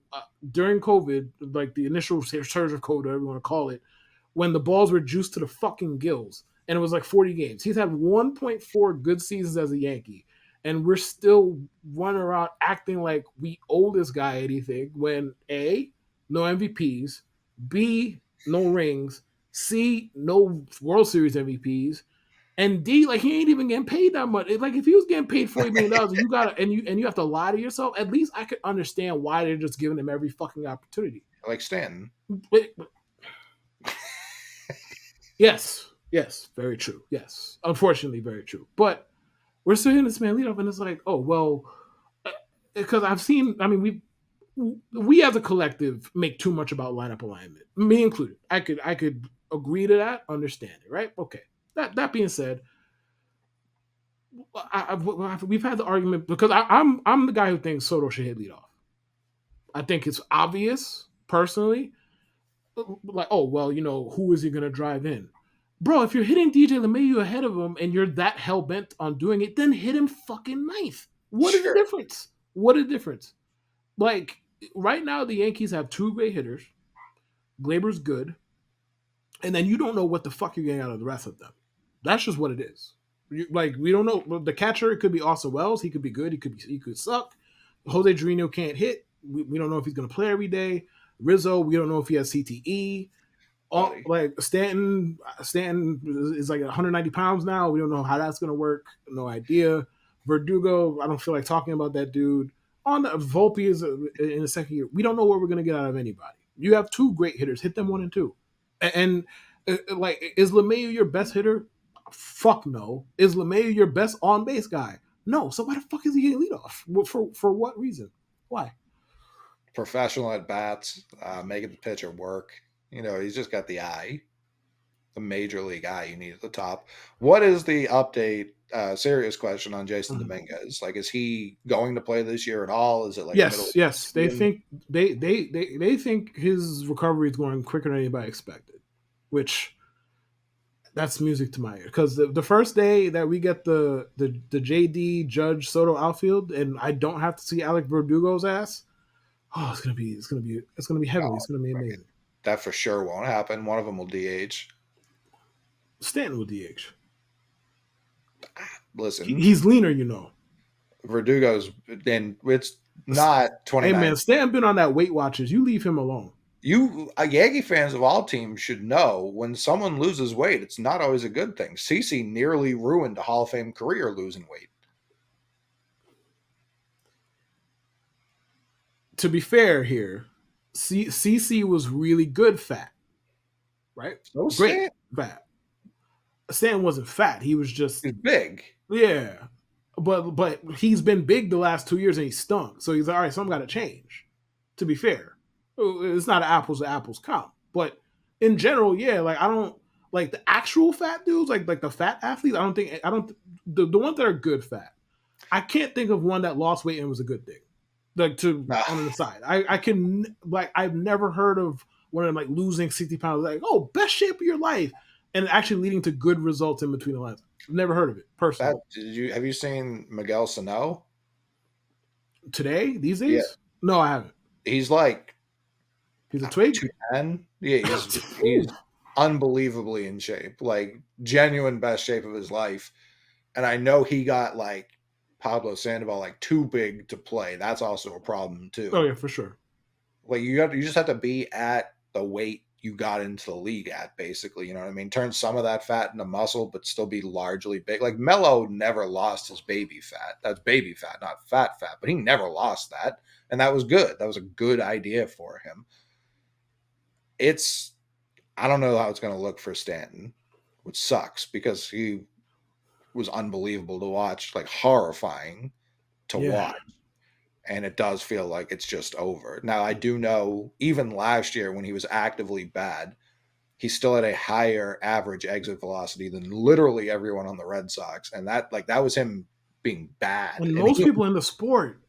Speaker 2: during COVID, like the initial surge of COVID, whatever you want to call it, when the balls were juiced to the fucking gills. And it was like 40 games. He's had 1.4 good seasons as a Yankee. And we're still running around acting like we owe this guy anything when A, no MVPs, B, no rings, C, no World Series MVPs, and D, like he ain't even getting paid that much. Like if he was getting paid $40 million, you have to lie to yourself. At least I could understand why they're just giving him every fucking opportunity.
Speaker 1: Like Stanton.
Speaker 2: Yes. Yes, very true. Yes, unfortunately, very true. But we're still hitting this man leadoff, and it's like, oh well, because I've seen. I mean, we as a collective make too much about lineup alignment, me included. I could agree to that, understand it, right? Okay. That being said, we've had the argument because I'm the guy who thinks Soto should hit leadoff. I think it's obvious, personally. Like, oh well, who is he gonna drive in? Bro, if you're hitting DJ LeMahieu ahead of him and you're that hell bent on doing it, then hit him fucking ninth. What is the
Speaker 1: Sure,
Speaker 2: difference? What is the difference? Like right now, the Yankees have two great hitters. Glaber's good, and then you don't know what the fuck you're getting out of the rest of them. That's just what it is. Like we don't know the catcher. It could be Austin Wells. He could be good. He could suck. Jose Trevino can't hit. We don't know if he's going to play every day. Rizzo, we don't know if he has CTE.
Speaker 1: buddy.
Speaker 2: Like Stanton is like 190 pounds now. We don't know how that's going to work. No idea. Verdugo, I don't feel like talking about that dude. On the Volpe is in the second year. We don't know what we're going to get out of anybody. You have two great hitters. Hit them 1 and 2. And like, is LeMahieu your best hitter? Fuck no. Is LeMahieu your best on base guy? No. So why the fuck is he getting leadoff? For what reason? Why?
Speaker 1: Professional at bats, making the pitcher work. He's just got the eye, the major league eye you need at the top. What is the update? Serious question on Jason
Speaker 2: Mhm.
Speaker 1: Dominguez. Like, is he going to play this year at all? Is it like a middle
Speaker 2: Yes,
Speaker 1: of the
Speaker 2: yes. They
Speaker 1: season?
Speaker 2: think they think his recovery is going quicker than anybody expected, which that's music to my ear. Because the first day that we get the JD Judge Soto outfield, and I don't have to see Alec Verdugo's ass. Oh, it's gonna be
Speaker 1: No,
Speaker 2: heavenly. It's gonna be
Speaker 1: I mean,
Speaker 2: amazing.
Speaker 1: that for sure won't happen. One of them will DH.
Speaker 2: Stanton with DH.
Speaker 1: Listen,
Speaker 2: He's leaner.
Speaker 1: Verdugo's, and it's not
Speaker 2: Hey man,
Speaker 1: 2019.
Speaker 2: Stanton been on that Weight Watchers. You leave him alone.
Speaker 1: Yankee fans of all teams should know when someone loses weight, it's not always a good thing. CC nearly ruined a Hall of Fame career losing weight.
Speaker 2: To be fair here, CC was really good fat, right?
Speaker 1: So
Speaker 2: Great
Speaker 1: Stan
Speaker 2: fat. Stan wasn't fat. He was just
Speaker 1: is big.
Speaker 2: yeah. But he's been big the last 2 years and he stunk. So he's like, all right, something got to change. To be fair, it's not an apples to apples comp. But in general, yeah, like I don't like the actual fat dudes, like the fat athletes. I don't the ones that are good fat. I can't think of one that lost weight and was a good thing. Like to
Speaker 1: Nah,
Speaker 2: on the side, I can like I've never heard of one of them like losing 60 pounds. Like best shape of your life, and actually leading to good results in between the lines. Never heard of it
Speaker 1: that
Speaker 2: personally.
Speaker 1: have you seen Miguel Sano?
Speaker 2: Today, these
Speaker 1: Yeah,
Speaker 2: days, no, I haven't.
Speaker 1: he's like
Speaker 2: He's a twig.
Speaker 1: 210. Yeah, he's
Speaker 2: Ooh.
Speaker 1: unbelievably in shape, like genuine best shape of his life. And I know he got like Pablo Sandoval like too big to play. That's also a problem
Speaker 2: Oh
Speaker 1: too.
Speaker 2: yeah, for sure.
Speaker 1: Like you just have to be at the weight you got into the league at, basically. You know what I mean? Turn some of that fat into muscle, but still be largely big. Like Melo never lost his baby fat. That's baby fat, not fat fat. But he never lost that, and that was good. That was a good idea for him. It's I don't know how it's going to look for Stanton, which sucks because he was unbelievable to watch, like horrifying to
Speaker 2: Yeah.
Speaker 1: watch. And it does feel like it's just over. Now, I do know even last year when he was actively bad, he still had a higher average exit velocity than literally everyone on the Red Sox. And that was him being bad.
Speaker 2: And
Speaker 1: And
Speaker 2: most
Speaker 1: he
Speaker 2: people in the sport,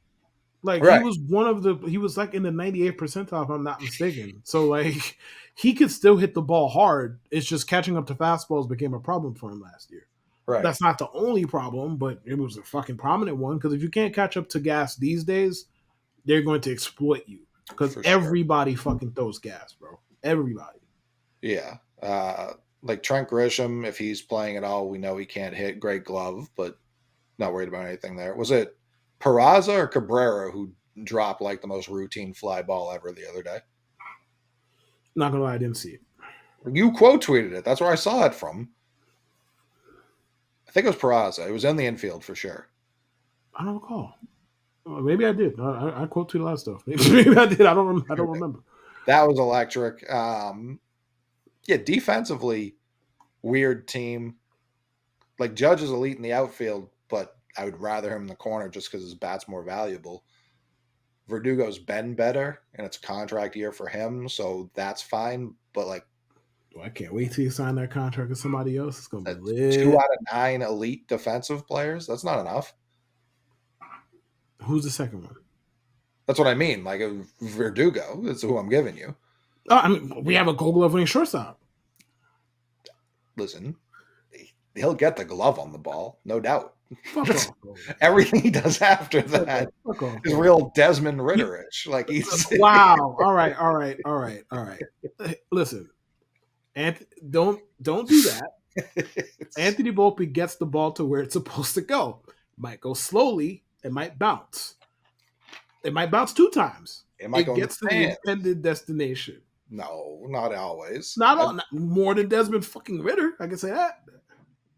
Speaker 2: like
Speaker 1: right,
Speaker 2: he was like in the 98th percentile, if I'm not mistaken. So like he could still hit the ball hard. It's just catching up to fastballs became a problem for him last year.
Speaker 1: right,
Speaker 2: That's not the only problem, but it was a fucking prominent one because if you can't catch up to gas these days, they're going to exploit you because
Speaker 1: for sure.
Speaker 2: everybody fucking throws gas, bro. Everybody.
Speaker 1: Yeah. Like Trent Grisham, if he's playing at all, we know he can't hit. Great glove, but not worried about anything there. Was it Peraza or Cabrera who dropped like the most routine fly ball ever the other day?
Speaker 2: Not gonna lie, I didn't see it.
Speaker 1: You quote tweeted it. That's where I saw it from. I think it was Peraza. It was in the infield for sure.
Speaker 2: I don't recall. Maybe I did. I quote tweeted a lot of stuff. Maybe I did. I don't remember.
Speaker 1: That was electric. Yeah, defensively weird team. Like Judge is elite in the outfield, but I would rather him in the corner just because his bat's more valuable. Verdugo's been better, and it's a contract year for him, so that's fine. But like,
Speaker 2: Well, I can't wait till you sign that contract with somebody else. It's gonna be
Speaker 1: two
Speaker 2: lit.
Speaker 1: out of 9 elite defensive players—that's not enough.
Speaker 2: Who's the second one?
Speaker 1: That's what I mean. Like Verdugo is who I'm giving you.
Speaker 2: Oh, I mean, we have a Gold Glove winning shortstop.
Speaker 1: Listen, he'll get the glove on the ball, no doubt.
Speaker 2: Fuck off.
Speaker 1: Everything he does after that is real Desmond Ritterish. Like he's
Speaker 2: wow. All right. Listen, don't do that. Anthony Volpe gets the ball to where it's supposed to go. Might go slowly. It might bounce. It might bounce 2 times. It gets to the intended destination.
Speaker 1: No, not always.
Speaker 2: Not more than Desmond fucking Ritter. I can say that.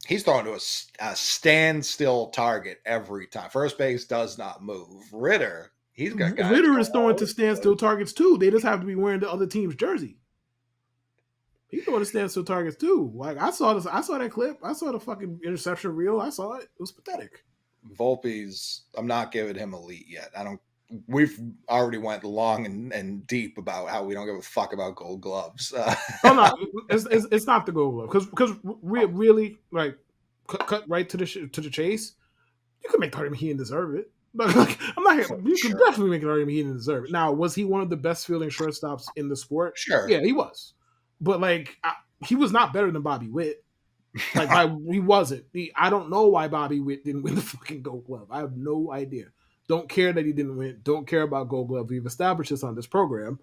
Speaker 1: He's throwing to a standstill target every time. First base does not move. Ritter, he's got guys.
Speaker 2: Ritter is throwing to standstill targets too. They just have to be wearing the other team's jersey. He's throwing to standstill targets too. Like I saw that clip. I saw the fucking interception reel. I saw it. It was pathetic.
Speaker 1: Volpe's. I'm not giving him elite yet. I don't. We've already went long and deep about how we don't give a fuck about Gold Gloves.
Speaker 2: Oh no, it's not the Gold Glove because really like cut right to the chase. You could make the argument he didn't deserve it. Like, I'm not. You can definitely make an argument he didn't deserve it. Now, was he one of the best fielding shortstops in the sport?
Speaker 1: Sure.
Speaker 2: Yeah, he was. But like, he was not better than Bobby Witt. Like, he wasn't. I don't know why Bobby Witt didn't win the fucking Gold Glove. I have no idea. Don't care that he didn't win. Don't care about Gold Glove. We've established this on this program.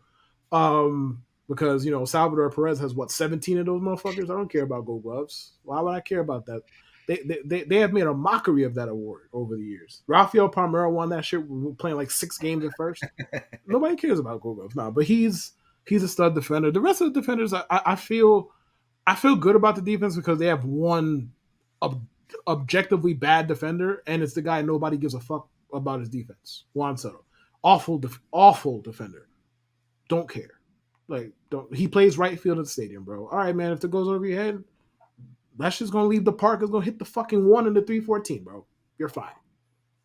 Speaker 2: Because, Salvador Perez has, 17 of those motherfuckers? I don't care about Gold Gloves. Why would I care about that? They have made a mockery of that award over the years. Rafael Palmeiro won that shit playing like 6 games at first. Nobody cares about Gold Gloves now, but he's a stud defender. The rest of the defenders, I feel good about the defense because they have one objectively bad defender, and it's the guy nobody gives a fuck about his defense. Juan Soto. Awful defender. Don't care. He plays right field at the stadium, bro. All right, man, if it goes over your head, that's just gonna leave the park. It's gonna hit the fucking 1 in the 314, bro. You're fine.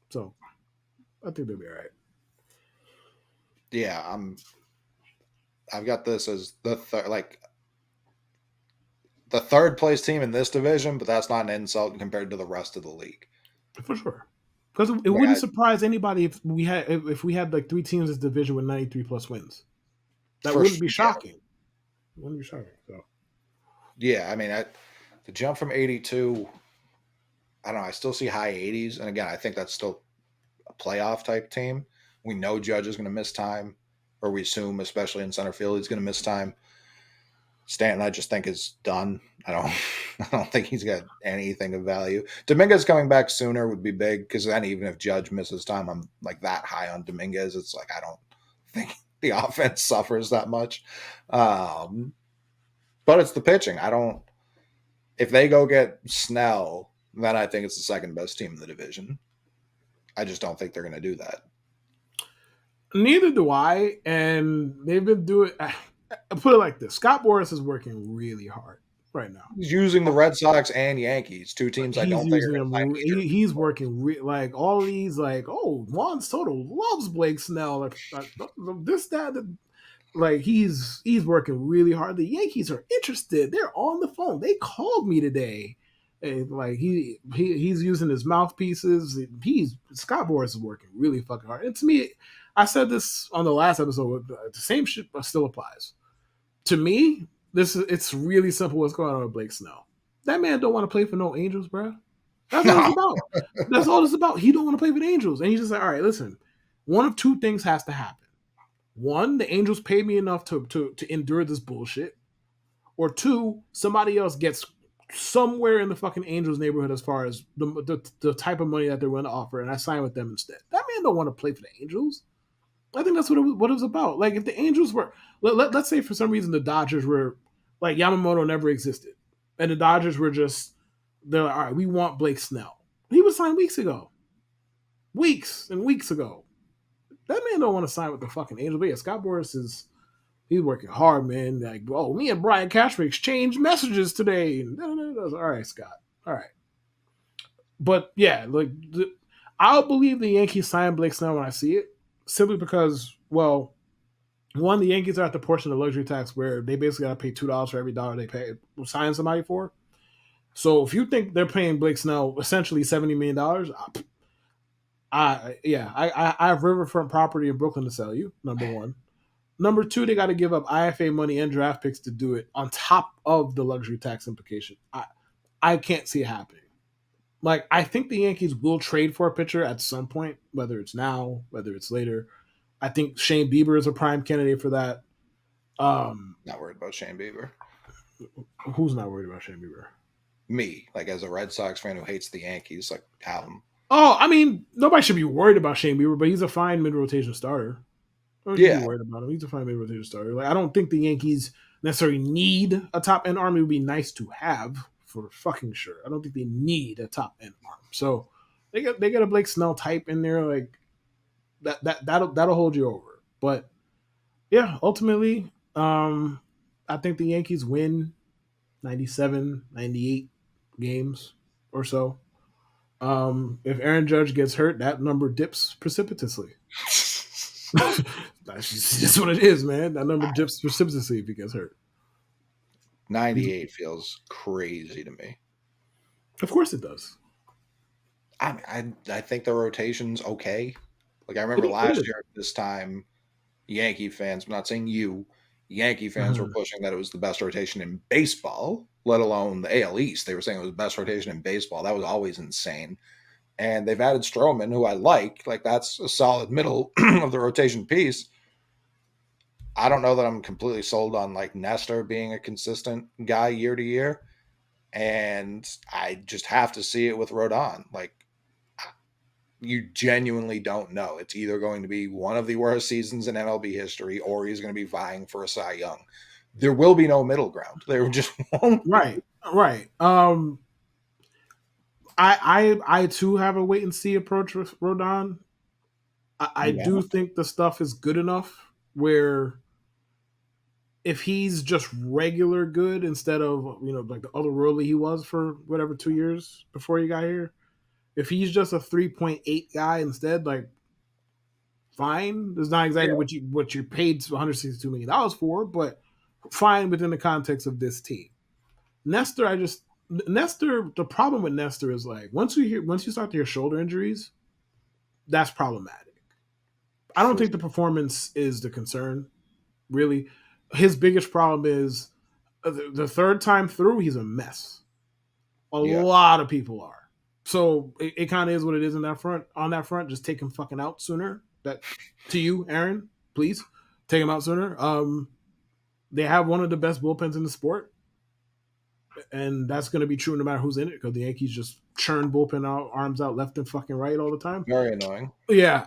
Speaker 2: So I think they'll be all right.
Speaker 1: Yeah, I've got this as the third place team in this division, but that's not an insult compared to the rest of the league.
Speaker 2: For sure. Because it wouldn't surprise anybody if we had like 3 teams in this division with 93 plus wins. That wouldn't be shocking. It wouldn't be shocking. So
Speaker 1: yeah, I mean, the jump from 82, I don't know. I still see high 80s, and again, I think that's still a playoff type team. We know Judge is going to miss time, or we assume, especially in center field, he's going to miss time. Stanton, I just think, is done. I don't think he's got anything of value. Dominguez coming back sooner would be big because then even if Judge misses time, I'm like that high on Dominguez. It's like I don't think the offense suffers that much. But it's the pitching. If they go get Snell, then I think it's the second best team in the division. I just don't think they're going to do that.
Speaker 2: Neither do I, and they've been doing. I put it like this: Scott Boras is working really hard right now.
Speaker 1: He's using the Red Sox and Yankees, 2 teams I don't think are going to
Speaker 2: He's working like all these, like, oh, Juan Soto loves Blake Snell, like this, that. Like he's working really hard. The Yankees are interested. They're on the phone. They called me today. And like he's using his mouthpieces. Scott Boras is working really fucking hard. And to me, I said this on the last episode. The same shit still applies. To me, it's really simple what's going on with Blake Snell. That man don't want to play for no Angels, bro. That's all it's about. That's all it's about. He don't want to play for the Angels. And he's just like, all right, listen, one of 2 things has to happen. 1, the Angels pay me enough to endure this bullshit. Or 2, somebody else gets somewhere in the fucking Angels neighborhood as far as the type of money that they're going to offer, and I sign with them instead. That man don't want to play for the Angels. I think that's what it was about. Like, if the Angels were, let's say for some reason the Dodgers were, like, Yamamoto never existed, and the Dodgers were just, they're like, all right, we want Blake Snell. He was signed weeks ago. Weeks and weeks ago. That man don't want to sign with the fucking Angels. But yeah, Scott Boras is He's working hard, man. Like, oh, me and Brian Cashman exchanged messages today. All right, Scott. All right, but yeah, like I'll believe the Yankees sign Blake Snell when I see it, simply because, well, one, the Yankees are at the portion of the luxury tax where they basically got to pay $2 for every dollar they pay sign somebody for. So if you think they're paying Blake Snell essentially $70 million, I have riverfront property in Brooklyn to sell you. Number one. Number two, they got to give up IFA money and draft picks to do it on top of the luxury tax implication. I can't see it happening. Like, I think the Yankees will trade for a pitcher at some point, whether it's now, whether it's later. I think Shane Bieber is a prime candidate for that.
Speaker 1: Not worried about Shane Bieber.
Speaker 2: Who's not worried about Shane Bieber?
Speaker 1: Me, like as a Red Sox fan who hates the Yankees, like have him.
Speaker 2: Oh, I mean, nobody should be worried about Shane Bieber, but he's a fine mid rotation starter. Nobody should be
Speaker 1: Yeah,
Speaker 2: worried about him. He's a fine mid rotation starter. Like, I don't think the Yankees necessarily need a top end arm. It would be nice to have for fucking sure. I don't think they need a top end arm. So they got a Blake Snell type in there, like that'll hold you over. But yeah, ultimately, I think the Yankees win 97, 98 games or so. If Aaron Judge gets hurt, that number dips precipitously. That's just what it is, man. That number dips precipitously if he gets hurt.
Speaker 1: 98 feels crazy to me.
Speaker 2: Of course it does.
Speaker 1: I think the rotation's okay. Like I remember
Speaker 2: It
Speaker 1: last
Speaker 2: is.
Speaker 1: year at this time, Yankee fans, I'm not saying you, Yankee fans were
Speaker 2: Mhm.
Speaker 1: pushing that it was the best rotation in baseball, let alone the AL East. They were saying it was the best rotation in baseball. That was always insane. And they've added Stroman, who I like. Like that's a solid middle of the rotation piece. I don't know that I'm completely sold on like Nestor being a consistent guy year to year. And I just have to see it with Rodon. Like you genuinely don't know. It's either going to be one of the worst seasons in MLB history or he's going to be vying for a Cy Young. There will be no middle ground. There just won't
Speaker 2: Right,
Speaker 1: be.
Speaker 2: right. I too have a wait and see approach with Rodon. I
Speaker 1: You
Speaker 2: do
Speaker 1: have to.
Speaker 2: think the stuff is good enough where if he's just regular good instead of like the otherworldly he was for whatever 2 years before he got here, if he's just a 3.8 guy instead, like fine. It's not
Speaker 1: Yeah.
Speaker 2: exactly what you paid $162 million for, but fine within the context of this team. Nestor, Nestor. The problem with Nestor is like once you start to hear shoulder injuries, that's problematic. I don't
Speaker 1: For
Speaker 2: think the performance is the concern. Really, his biggest problem is the third time through, he's a mess. A
Speaker 1: yeah.
Speaker 2: lot of people are. So it kind of is what it is in that front. On that front, just take him fucking out sooner. That to you, Aaron, please take him out sooner. They have one of the best bullpens in the sport, and that's going to be true no matter who's in it because the Yankees just churn bullpen out, arms out left and fucking right all the time.
Speaker 1: Very annoying.
Speaker 2: Yeah,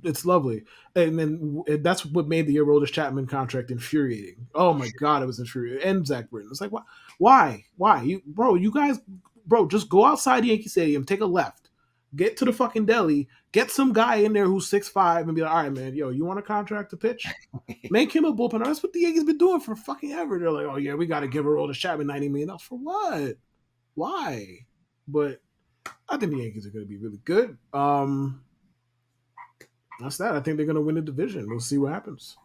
Speaker 2: it's lovely, and then that's what made the Aroldis Chapman contract infuriating. Oh my god, it was infuriating. And Zach Britton, it's like, why, you guys, just go outside Yankee Stadium, take a left, get to the fucking deli, get some guy in there who's 6'5", and be like, all right, man, yo, you want a contract to pitch? Make him a bullpen. That's what the Yankees been doing for fucking ever. They're like, oh yeah, we got to give Aroldis Chapman $90 million for what? Why? But I think the Yankees are going to be really good. That's that. I think they're going to win the division. We'll see what happens.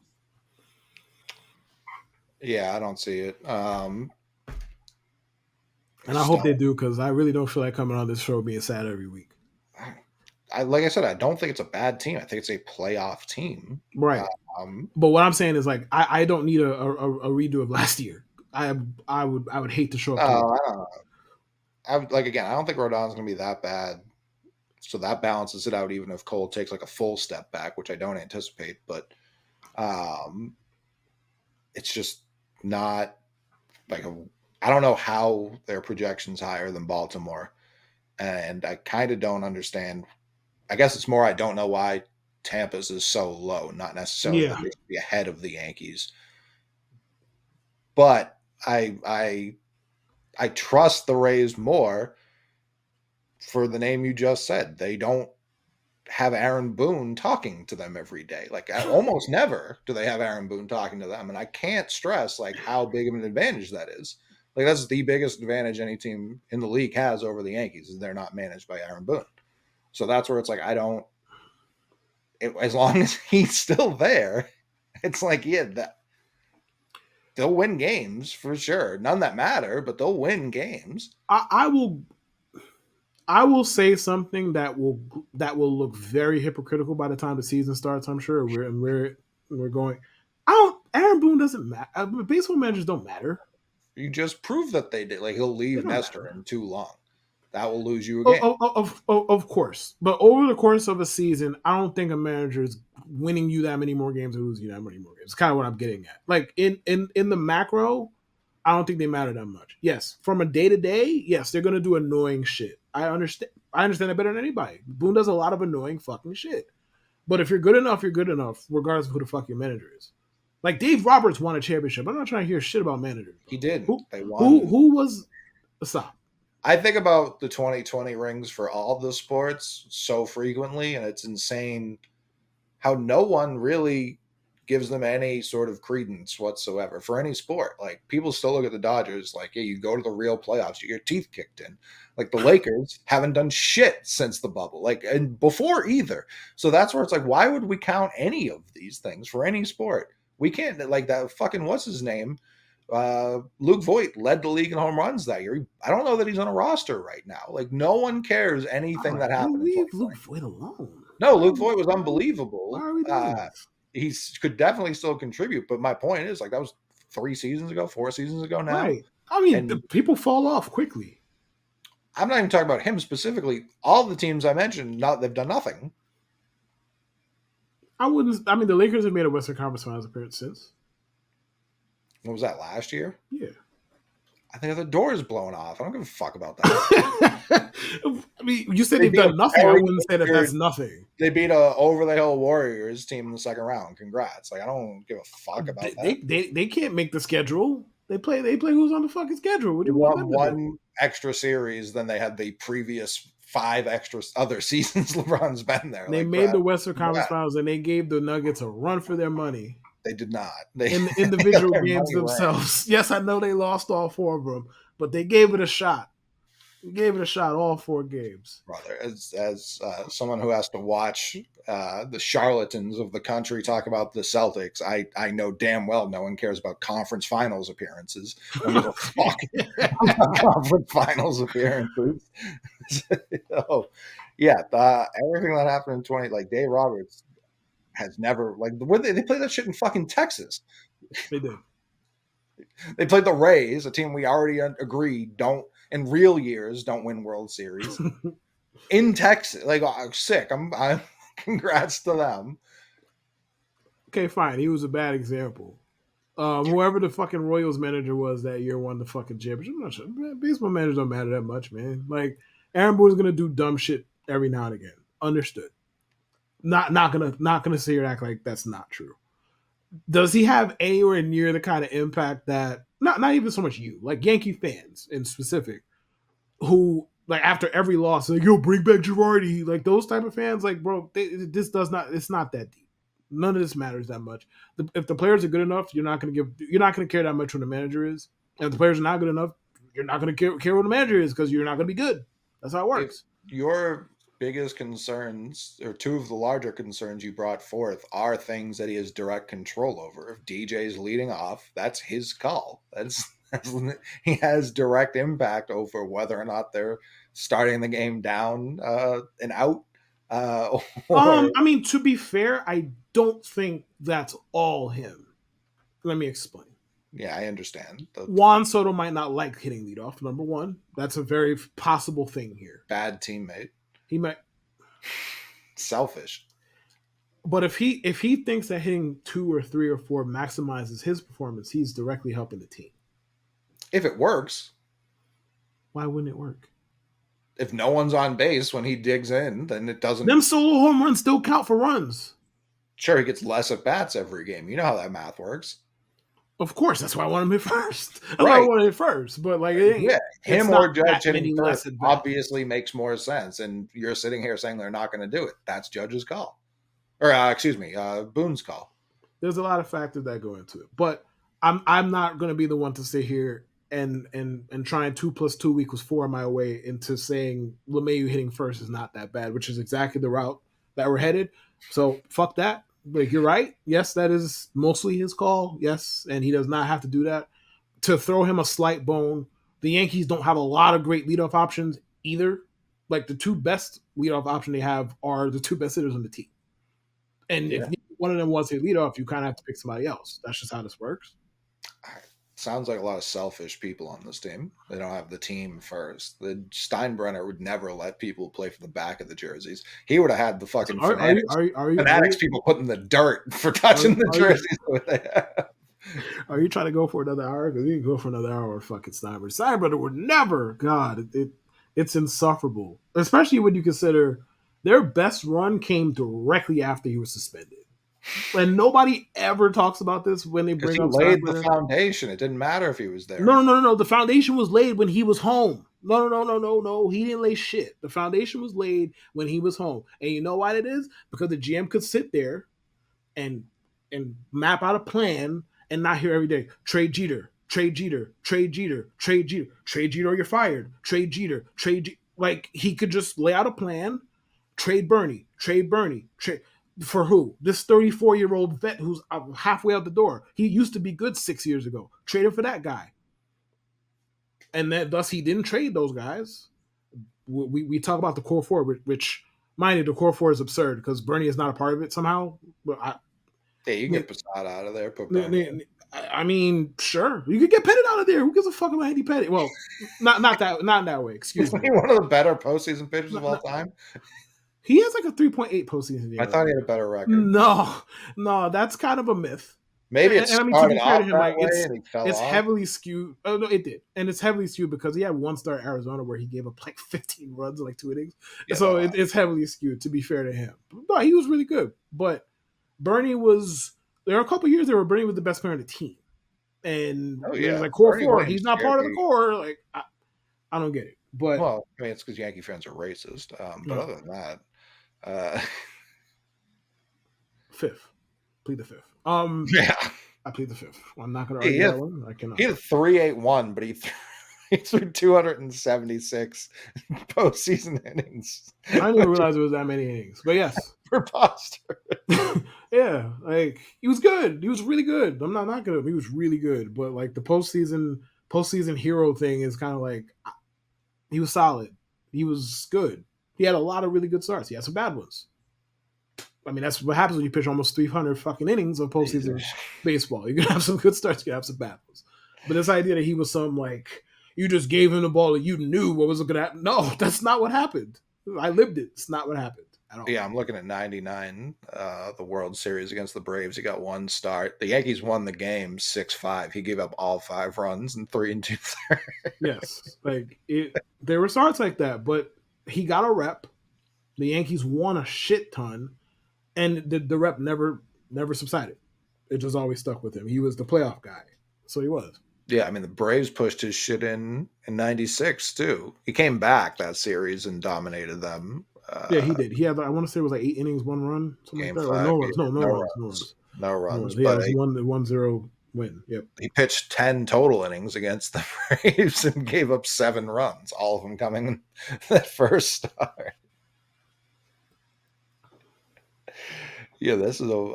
Speaker 1: Yeah, I don't see it. I
Speaker 2: And I
Speaker 1: just
Speaker 2: hope they
Speaker 1: don't.
Speaker 2: do because I really don't feel like coming on this show being sad every week.
Speaker 1: Like I said, I don't think it's a bad team. I think it's a playoff team.
Speaker 2: Right.
Speaker 1: Um,
Speaker 2: But what I'm saying is like I don't need a redo of last year. I would hate to show up to it.
Speaker 1: I don't know. Like again, I don't think Rodon's going to be that bad. So that balances it out, even if Cole takes like a full step back, which I don't anticipate. But um, it's just not like a. I don't know how their projections higher than Baltimore, and I kind of don't understand. I guess it's more I don't know why Tampa's is so low, not necessarily that
Speaker 2: Yeah.
Speaker 1: they should be ahead of the Yankees. But I trust the Rays more for the name you just said. They don't have Aaron Boone talking to them every day. Like almost never do they have Aaron Boone talking to them, and I can't stress like how big of an advantage that is. Like that's the biggest advantage any team in the league has over the Yankees is they're not managed by Aaron Boone. So that's where it's like I don't. As long as he's still there, it's like yeah, that they'll win games for sure. None that matter, but they'll win games.
Speaker 2: I will say something that will look very hypocritical by the time the season starts. I'm sure we're going. I don't. Aaron Boone doesn't matter. Baseball managers don't matter.
Speaker 1: You just prove that they did. Like he'll
Speaker 2: They
Speaker 1: leave
Speaker 2: don't
Speaker 1: Nestor
Speaker 2: matter.
Speaker 1: in too long. That will lose you a game.
Speaker 2: Of course, but over the course of a season, I don't think a manager is winning you that many more games or losing you that many more games. It's kind of what I'm getting at. Like in the macro, I don't think they matter that much. Yes, from a day to day, yes, they're gonna do annoying shit. I understand. I understand it better than anybody. Boone does a lot of annoying fucking shit. But if you're good enough, you're good enough, regardless of who the fuck your manager is. Like Dave Roberts won a championship. I'm not trying to hear shit about managers, bro.
Speaker 1: He didn't.
Speaker 2: Who
Speaker 1: They
Speaker 2: who
Speaker 1: won.
Speaker 2: who was stop?
Speaker 1: I think about the 2020 rings for all the sports so frequently, and it's insane how no one really gives them any sort of credence whatsoever for any sport. Like people still look at the Dodgers like, yeah, you go to the real playoffs, you get your teeth kicked in. Like the Lakers haven't done shit since the bubble, like and before either. So that's where it's like, why would we count any of these things for any sport? We can't like that fucking what's his name? Luke Voigt led the league in home runs that year. I don't know that he's on a roster right now. Like no one cares
Speaker 2: All
Speaker 1: anything that
Speaker 2: right, we'll
Speaker 1: happened in
Speaker 2: leave
Speaker 1: 2020.
Speaker 2: Luke Voigt alone.
Speaker 1: No, Luke Voigt was
Speaker 2: Why
Speaker 1: unbelievable.
Speaker 2: are we doing this?
Speaker 1: He could definitely still contribute, but my point is like that was 3 seasons ago, 4 seasons ago now,
Speaker 2: Right. I mean, the
Speaker 1: and
Speaker 2: people fall off quickly.
Speaker 1: I'm not even talking about him specifically. All the teams I mentioned, not they've done nothing.
Speaker 2: I wouldn't. I mean, the Lakers have made a Western Conference Finals appearance since.
Speaker 1: What was that last year?
Speaker 2: Yeah.
Speaker 1: I think the door is blown off. I don't give a fuck about that.
Speaker 2: I mean, you said
Speaker 1: They
Speaker 2: they've
Speaker 1: beat a
Speaker 2: done nothing. I
Speaker 1: very
Speaker 2: wouldn't say that
Speaker 1: good.
Speaker 2: that's nothing.
Speaker 1: They beat a over the hill Warriors team in the second round. Congrats! Like I don't give a fuck about that.
Speaker 2: They can't make the schedule. They play who's on the fucking schedule. What do
Speaker 1: They
Speaker 2: you want
Speaker 1: won
Speaker 2: them to do?
Speaker 1: one extra series than they had the previous 5 extra other seasons. LeBron's been there.
Speaker 2: They
Speaker 1: Like,
Speaker 2: made the Western Conference
Speaker 1: congrats.
Speaker 2: Finals and they gave the Nuggets a run for their money
Speaker 1: They did not. They,
Speaker 2: in the
Speaker 1: they got
Speaker 2: individual
Speaker 1: their
Speaker 2: games
Speaker 1: money ran.
Speaker 2: themselves. Yes, I know they lost all 4 of them, but they gave it a shot. Gave it a shot all 4 games.
Speaker 1: Brother, as someone who has to watch the charlatans of the country talk about the Celtics, I know damn well no one cares about conference finals appearances. No one gives a fuck about conference finals appearances. So, yeah, everything that happened in 20, like Dave Roberts has never like where they play that shit in fucking Texas.
Speaker 2: They did.
Speaker 1: They played the Rays, a team we already agreed don't in real years don't win World Series in Texas. Like sick. I'm congrats to them.
Speaker 2: Okay, fine. He was a bad example. Whoever the fucking Royals manager was that year won the fucking championship. I'm not sure. Man, baseball managers don't matter that much, man. Like Aaron Boone's gonna do dumb shit every now and again. Understood. Not gonna sit here and act like that's not true. Does he have anywhere near the kind of impact that not even so much you, like Yankee fans in specific, who like after every loss, like yo, bring back Girardi, like those type of fans, like bro, this does not, it's not that deep. None of this matters that much. If the players are good enough, you're not going to care that much who the manager is. And if the players are not good enough, you're not going to care who the manager is because you're not going to be good. That's how it works.
Speaker 1: If your biggest concerns, or two of the larger concerns you brought forth, are things that he has direct control over. If DJ's leading off, that's his call. He has direct impact over whether or not they're starting the game down and out.
Speaker 2: I mean, to be fair, I don't think that's all him. Let me explain.
Speaker 1: Yeah, I understand.
Speaker 2: Juan Soto might not like hitting leadoff. Number one, that's a very possible thing here.
Speaker 1: Bad teammate.
Speaker 2: He might
Speaker 1: selfish.
Speaker 2: But if he thinks that hitting 2 or 3 or 4 maximizes his performance, he's directly helping the team.
Speaker 1: If it works.
Speaker 2: Why wouldn't it work?
Speaker 1: If no one's on base when he digs in, then it doesn't.
Speaker 2: Them solo home runs still count for runs.
Speaker 1: Sure, he gets less at bats every game. You know how that math works.
Speaker 2: Of course, that's why I want him hit first. That's why I
Speaker 1: Right.
Speaker 2: want to hit first. But like,
Speaker 1: Yeah.
Speaker 2: it's
Speaker 1: Him
Speaker 2: not
Speaker 1: or Judge
Speaker 2: that
Speaker 1: hitting
Speaker 2: many
Speaker 1: first
Speaker 2: less at bat.
Speaker 1: obviously makes more sense. And you're sitting here saying they're not going to do it. That's Judge's call. Or, excuse me, Boone's call.
Speaker 2: There's a lot of factors that go into it. But I'm not going to be the one to sit here and trying 2 + 2 = 4 my way into saying LeMahieu hitting first is not that bad, which is exactly the route that we're headed. So fuck that. Like, you're right. Yes, that is mostly his call. Yes, and he does not have to do that. To throw him a slight bone, the Yankees don't have a lot of great leadoff options either. Like, the two best leadoff option they have are the two best hitters on the team. And if
Speaker 1: Yeah.
Speaker 2: one of them wants to lead off, you kind of have to pick somebody else. That's just how this works.
Speaker 1: Sounds like a lot of selfish people on this team. They don't have the team first. The Steinbrenner would never let people play for the back of the jerseys. He would have had the
Speaker 2: So
Speaker 1: fucking fanatics,
Speaker 2: are
Speaker 1: people put in the dirt for
Speaker 2: are,
Speaker 1: touching the
Speaker 2: are you
Speaker 1: jerseys that they have.
Speaker 2: are you trying to go for another hour? Because you can go for another hour with fucking Steinbrenner. Steinbrenner would never. God, it's insufferable, especially when you consider their best run came directly after he was suspended. And nobody ever talks about this when they
Speaker 1: Because
Speaker 2: bring
Speaker 1: he
Speaker 2: up
Speaker 1: laid the
Speaker 2: Steinbrenner.
Speaker 1: foundation. It didn't matter if he was
Speaker 2: No,
Speaker 1: there.
Speaker 2: no, no, no, no. The foundation was laid when he was home. No, no, no, no, no, no. He didn't lay shit. The foundation was laid when he was home. And you know why that is? Because the GM could sit there and map out a plan and not hear every day, trade Jeter, trade Jeter, trade Jeter, trade Jeter, trade Jeter or you're fired, trade Jeter, trade Jeter. Like, he could just lay out a plan, trade Bernie, trade Bernie, trade for who? This 34-year-old vet who's halfway out the door. He used to be good 6 years ago. Trade him for that guy. And that thus he didn't trade those guys. We talk about the core four, which, mind you, the core four is absurd because Bernie is not a part of it somehow. But
Speaker 1: Yeah, you can get Posada out of there, put Bernie in.
Speaker 2: I mean, sure, you could get Pettit out of there. Who gives a fuck about Andy Pettit? Well, not that way. Excuse
Speaker 1: Isn't
Speaker 2: me.
Speaker 1: he one of the better postseason pitchers of
Speaker 2: Not,
Speaker 1: all
Speaker 2: not,
Speaker 1: time?
Speaker 2: he has like a 3.8 postseason
Speaker 1: I
Speaker 2: ERA.
Speaker 1: thought he had a better record.
Speaker 2: No, no, that's kind of a myth.
Speaker 1: Maybe it
Speaker 2: And I mean, to
Speaker 1: started
Speaker 2: be fair to
Speaker 1: off
Speaker 2: him,
Speaker 1: that
Speaker 2: like
Speaker 1: way and he fell
Speaker 2: it's
Speaker 1: off.
Speaker 2: heavily skewed. Oh no, it did, and it's heavily skewed because he had one start at Arizona where he gave up like 15 runs in like 2 innings.
Speaker 1: Yeah,
Speaker 2: So it's heavily skewed. To be fair to him, but he was really good. But Bernie was there are a couple years there where Bernie was the best player on the team, and
Speaker 1: oh
Speaker 2: there's
Speaker 1: yeah,
Speaker 2: like core
Speaker 1: Bernie
Speaker 2: four.
Speaker 1: Williams
Speaker 2: He's not
Speaker 1: scared
Speaker 2: part of the
Speaker 1: me.
Speaker 2: core. Like, I don't get it. But
Speaker 1: Well, I mean, it's because Yankee fans are racist. But other than that, uh,
Speaker 2: fifth, plead the fifth.
Speaker 1: yeah,
Speaker 2: I plead the fifth. I'm not going to argue that one. I cannot.
Speaker 1: he had 3.81, but he threw 276 postseason innings.
Speaker 2: I didn't even realize there was that many innings. But yes.
Speaker 1: Preposterous.
Speaker 2: Yeah, like he was good. He was really good. I'm not good. He was really good. But like the postseason hero thing is kind of like he was solid. He was good. He had a lot of really good starts. He had some bad ones. I mean, that's what happens when you pitch almost 300 fucking innings of postseason baseball. You can have some good starts. You can have some bad ones. But this idea that he was some like you just gave him the ball and you knew what was going to happen. No, that's not what happened. I lived it. It's not what happened.
Speaker 1: Yeah, I'm looking at 99, the World Series against the Braves. He got one start. The Yankees won the game 6-5. He gave up all 5 runs in 3 2/3.
Speaker 2: Yes, like there were starts like that, but he got a rep. The Yankees won a shit ton, and the rep never subsided. It just always stuck with him. He was the playoff guy, so he was.
Speaker 1: Yeah, I mean the Braves pushed his shit in '96 too. He came back that series and dominated them.
Speaker 2: Yeah, he did. He had, I want to say, it was like 8 innings, 1 run, something like
Speaker 1: Game
Speaker 2: that. Or
Speaker 1: 5,
Speaker 2: no runs, no
Speaker 1: runs.
Speaker 2: runs. Yeah, it
Speaker 1: But
Speaker 2: was 1-0 win. Yep.
Speaker 1: He pitched 10 total innings against the Braves and gave up 7 runs, all of them coming in that first start. Yeah,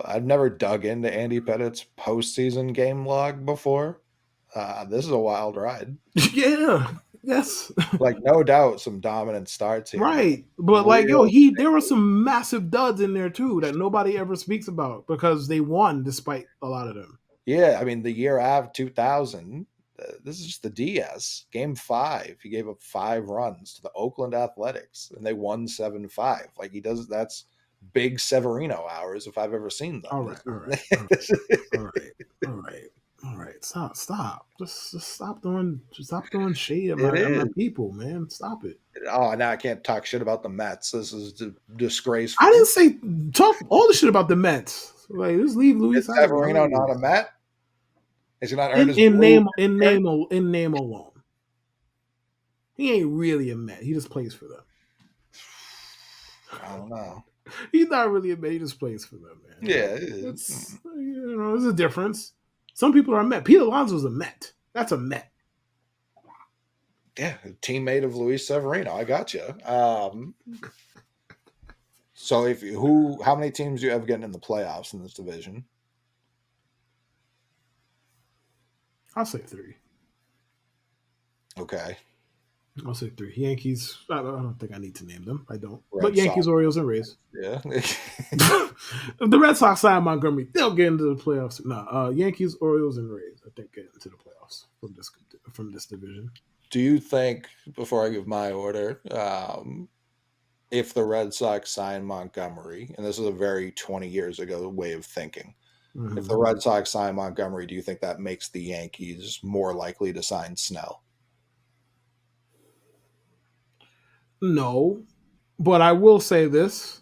Speaker 1: I've never dug into Andy Pettit's postseason game log before. This is a wild ride.
Speaker 2: Yeah. Yes.
Speaker 1: Like, no doubt, some dominant starts here.
Speaker 2: Right. But like, there were some massive duds in there too that nobody ever speaks about because they won despite a lot of them.
Speaker 1: Yeah, I mean, the year after 2000, this is just the DS. Game 5, he gave up 5 runs to the Oakland Athletics, and they won 7-5. Like, that's big Severino hours if I've ever seen them.
Speaker 2: All right. Stop. Just stop throwing shade at my people, man. Stop it.
Speaker 1: Oh, now I can't talk shit about the Mets. This is disgraceful.
Speaker 2: I didn't say talk all the shit about the Mets. Like, just leave Luis.
Speaker 1: Is Severino not a Met? Has he not earned
Speaker 2: In
Speaker 1: his blue?
Speaker 2: in name alone, he ain't really a Met. He just plays for them.
Speaker 1: I don't know.
Speaker 2: He's not really a Met. He just plays for them, man.
Speaker 1: Yeah,
Speaker 2: Like
Speaker 1: it is.
Speaker 2: it's there's a difference. Some people are a Met. Pete Alonso's a Met. That's a Met.
Speaker 1: Yeah, a teammate of Luis Severino. I got you. So how many teams do you have getting in the playoffs in this division?
Speaker 2: I'll say three.
Speaker 1: Okay,
Speaker 2: I'll say three. Yankees. I don't think I need to name them. I don't. But
Speaker 1: Red Sox.
Speaker 2: Yankees, Orioles, and Rays.
Speaker 1: Yeah.
Speaker 2: If the Red Sox sign Montgomery, they'll get into the playoffs. No, Yankees, Orioles, and Rays. I think get into the playoffs from this division.
Speaker 1: Do you think, before I give my order, if the Red Sox sign Montgomery, and this is a very 20 years ago way of thinking, if the
Speaker 2: Mm-hmm.
Speaker 1: Red Sox sign Montgomery, do you think that makes the Yankees more likely to sign Snell?
Speaker 2: No, but I will say this: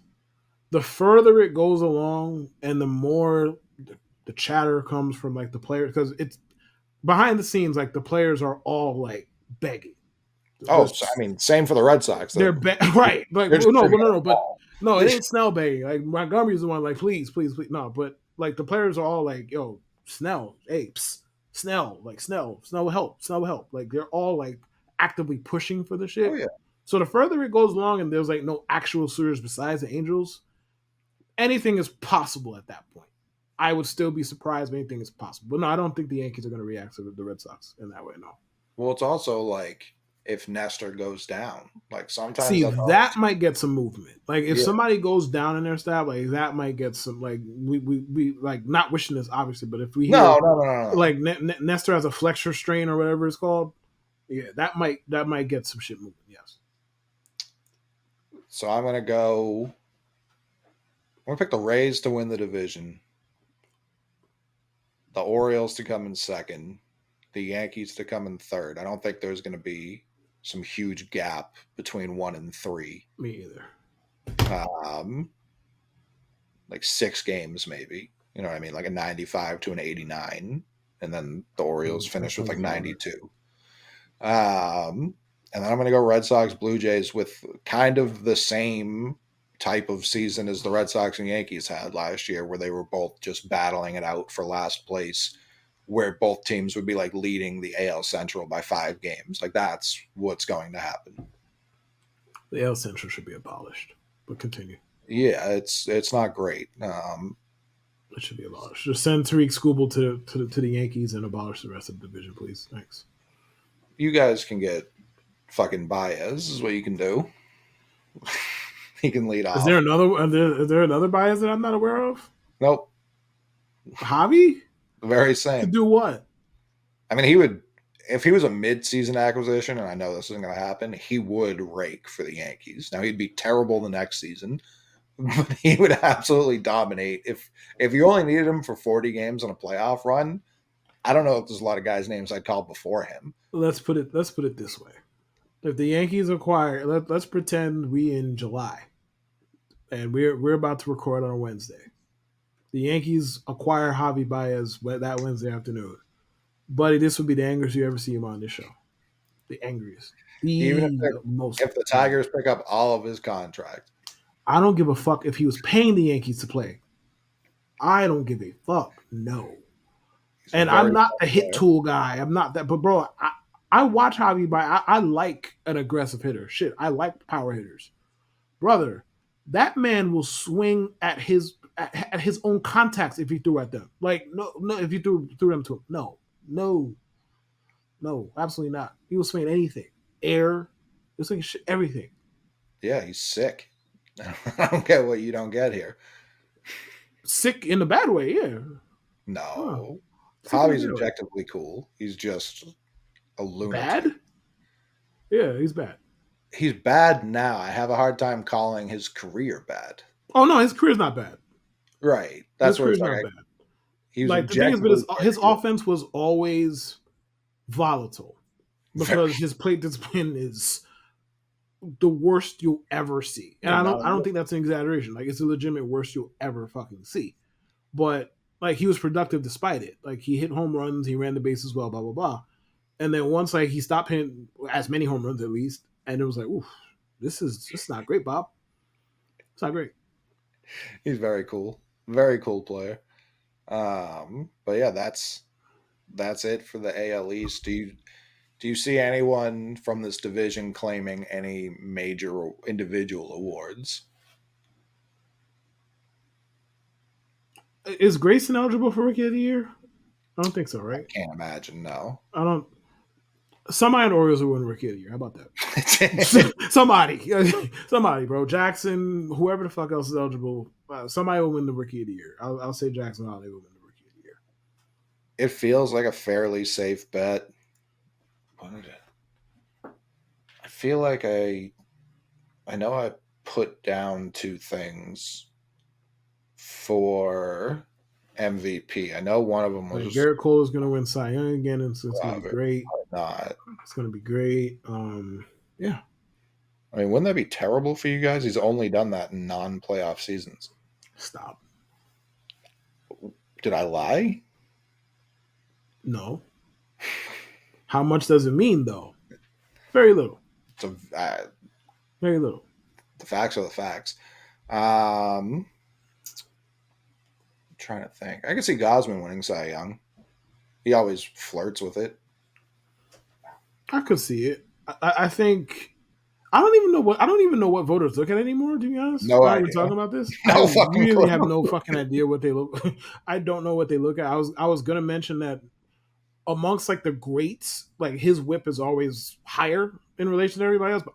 Speaker 2: the further it goes along, and the more the chatter comes from like the players, because it's behind the scenes, like the players are all like begging.
Speaker 1: Oh, so, I mean, same for the Red Sox.
Speaker 2: Right. Like
Speaker 1: They're distributing
Speaker 2: no,
Speaker 1: the
Speaker 2: but
Speaker 1: ball.
Speaker 2: no, it ain't Snell begging. Like Montgomery's the one like, please, please, please. No, but like the players are all like, yo, Snell, hey, psst, Snell, like Snell will help, Snell will help. Like they're all like actively pushing for the
Speaker 1: Oh
Speaker 2: shit.
Speaker 1: yeah.
Speaker 2: So the further it goes along and there's like no actual suitors besides the Angels, anything is possible at that point. I would still be surprised if anything is possible. But no, I don't think the Yankees are going to react to the Red Sox in that way. No.
Speaker 1: Well, it's also like if Nestor goes down, like sometimes
Speaker 2: See,
Speaker 1: that's all.
Speaker 2: that might get some movement. Like if
Speaker 1: Yeah.
Speaker 2: somebody goes down in their staff, like that might get some. Like we like not wishing this obviously, but if we hear
Speaker 1: No.
Speaker 2: like Nestor has a flexor strain or whatever it's called, yeah, that might get some shit moving. Yes.
Speaker 1: So I'm gonna go. I'm gonna pick the Rays to win the division, the Orioles to come in second, the Yankees to come in third. I don't think there's gonna be some huge gap between 1 and 3.
Speaker 2: Me either.
Speaker 1: Um, like 6 games maybe. You know what I mean? Like a 95 to an 89, and then the Orioles finish with like 92. And then I'm going to go Red Sox, Blue Jays with kind of the same type of season as the Red Sox and Yankees had last year, where they were both just battling it out for last place, where both teams would be like leading the AL Central by 5 games. Like that's what's going to happen.
Speaker 2: The AL Central should be abolished, but continue.
Speaker 1: Yeah, it's not great.
Speaker 2: It should be abolished. Just send Tariq Skubal to the Yankees and abolish the rest of the division, please. Thanks.
Speaker 1: You guys can get fucking Baez is what you can do. He can lead off.
Speaker 2: Is there another bias that I'm not aware of?
Speaker 1: Nope.
Speaker 2: Javi?
Speaker 1: The very
Speaker 2: To
Speaker 1: same.
Speaker 2: do what?
Speaker 1: I mean, he would, if he was a mid-season acquisition, and I know this isn't going to happen, he would rake for the Yankees. Now he'd be terrible the next season, but he would absolutely dominate. If you only needed him for 40 games on a playoff run, I don't know if there's a lot of guys' names I'd call before him.
Speaker 2: Let's put it this way. If the Yankees acquire, let's pretend we in July, and we're about to record on a Wednesday. The Yankees acquire Javi Baez that Wednesday afternoon. Buddy, this would be the angriest you ever see him on this show. The angriest.
Speaker 1: Even
Speaker 2: The most.
Speaker 1: if the Tigers pick up all of his contract.
Speaker 2: I don't give a fuck if he was paying the Yankees to play. I don't give a fuck. No. And I'm not the hit tool guy. I'm not that. But bro, I watch Javi Baez. I like an aggressive hitter. Shit, I like power hitters. Brother, that man will swing at his own contacts if he threw at them. Like no, if you threw them to him, no, absolutely not. He will swing at anything, air, he'll swing shit, everything.
Speaker 1: Yeah, he's sick. I don't get what you don't get here.
Speaker 2: Sick in the bad way, yeah.
Speaker 1: No,
Speaker 2: Sick in
Speaker 1: Javi's
Speaker 2: the bad way.
Speaker 1: objectively cool. He's just a lunatic.
Speaker 2: Bad? Yeah, he's bad.
Speaker 1: He's bad now. I have a hard time calling his career bad.
Speaker 2: Oh no, his career's not bad.
Speaker 1: Right. That's
Speaker 2: His
Speaker 1: where it's
Speaker 2: career's
Speaker 1: like
Speaker 2: not bad.
Speaker 1: he was
Speaker 2: Like the thing is, but
Speaker 1: objectively
Speaker 2: his offense was always volatile because his plate discipline is the worst you'll ever see. And I don't think that's an exaggeration. Like it's a legitimate worst you'll ever fucking see. But Like he was productive despite it. Like he hit home runs, he ran the bases well, blah blah blah. And then once like he stopped hitting as many home runs at least, and it was like, oof, this is not great, Bob. It's not great.
Speaker 1: He's very cool player. But yeah, that's it for the AL East. Do you see anyone from this division claiming any major individual awards?
Speaker 2: Is Grayson eligible for Rookie of the Year? I don't think so, right?
Speaker 1: Can't imagine. No.
Speaker 2: I don't. Somebody in the Orioles will win Rookie of the Year. How about that? somebody, bro. Jackson, whoever the fuck else is eligible, somebody will win the Rookie of the Year. I'll say Jackson Holiday will win the Rookie of the Year.
Speaker 1: It feels like a fairly safe bet. I feel like I know I put down two things for MVP. I know one of them
Speaker 2: Like
Speaker 1: was
Speaker 2: Garrett Cole is going to win Cy Young again, and so it's going to be great.
Speaker 1: not.
Speaker 2: It's going to be great. Yeah.
Speaker 1: I mean, wouldn't that be terrible for you guys? He's only done that in non-playoff seasons.
Speaker 2: Stop.
Speaker 1: Did I lie?
Speaker 2: No. How much does it mean, though? Very little.
Speaker 1: So,
Speaker 2: Very little.
Speaker 1: the facts are the facts. I'm trying to think. I can see Gosman winning Cy Young. He always flirts with it.
Speaker 2: I could see it. I think I don't even know what voters look at anymore. To be honest,
Speaker 1: No
Speaker 2: while we're
Speaker 1: idea.
Speaker 2: talking about this,
Speaker 1: No
Speaker 2: I
Speaker 1: fucking
Speaker 2: really
Speaker 1: clue.
Speaker 2: have no fucking idea what they look. I don't know what they look at. I was gonna mention that amongst like the greats, like his whip is always higher in relation to everybody else, but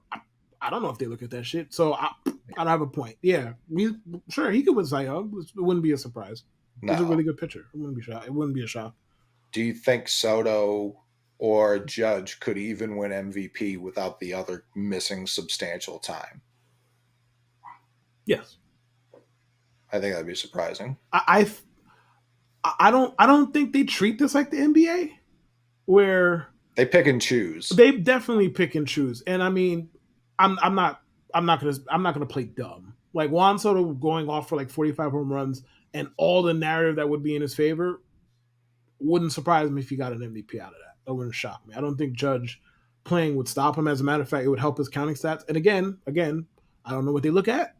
Speaker 2: I don't know if they look at that shit. So I don't have a point. Yeah, sure he could win Cy Young. It wouldn't be a surprise.
Speaker 1: No.
Speaker 2: He's a really good pitcher. It wouldn't be shock. It wouldn't be a shock.
Speaker 1: Do you think Soto or Judge could even win MVP without the other missing substantial time?
Speaker 2: Yes,
Speaker 1: I think that'd be surprising.
Speaker 2: I don't think they treat this like the NBA, where
Speaker 1: They pick and choose.
Speaker 2: they definitely pick and choose. And I mean, I'm not gonna play dumb. Like Juan Soto going off for like 45 home runs and all the narrative that would be in his favor wouldn't surprise me if he got an MVP out of that. That wouldn't shock me. I don't think Judge playing would stop him. As a matter of fact, it would help his counting stats. And again, I don't know what they look at.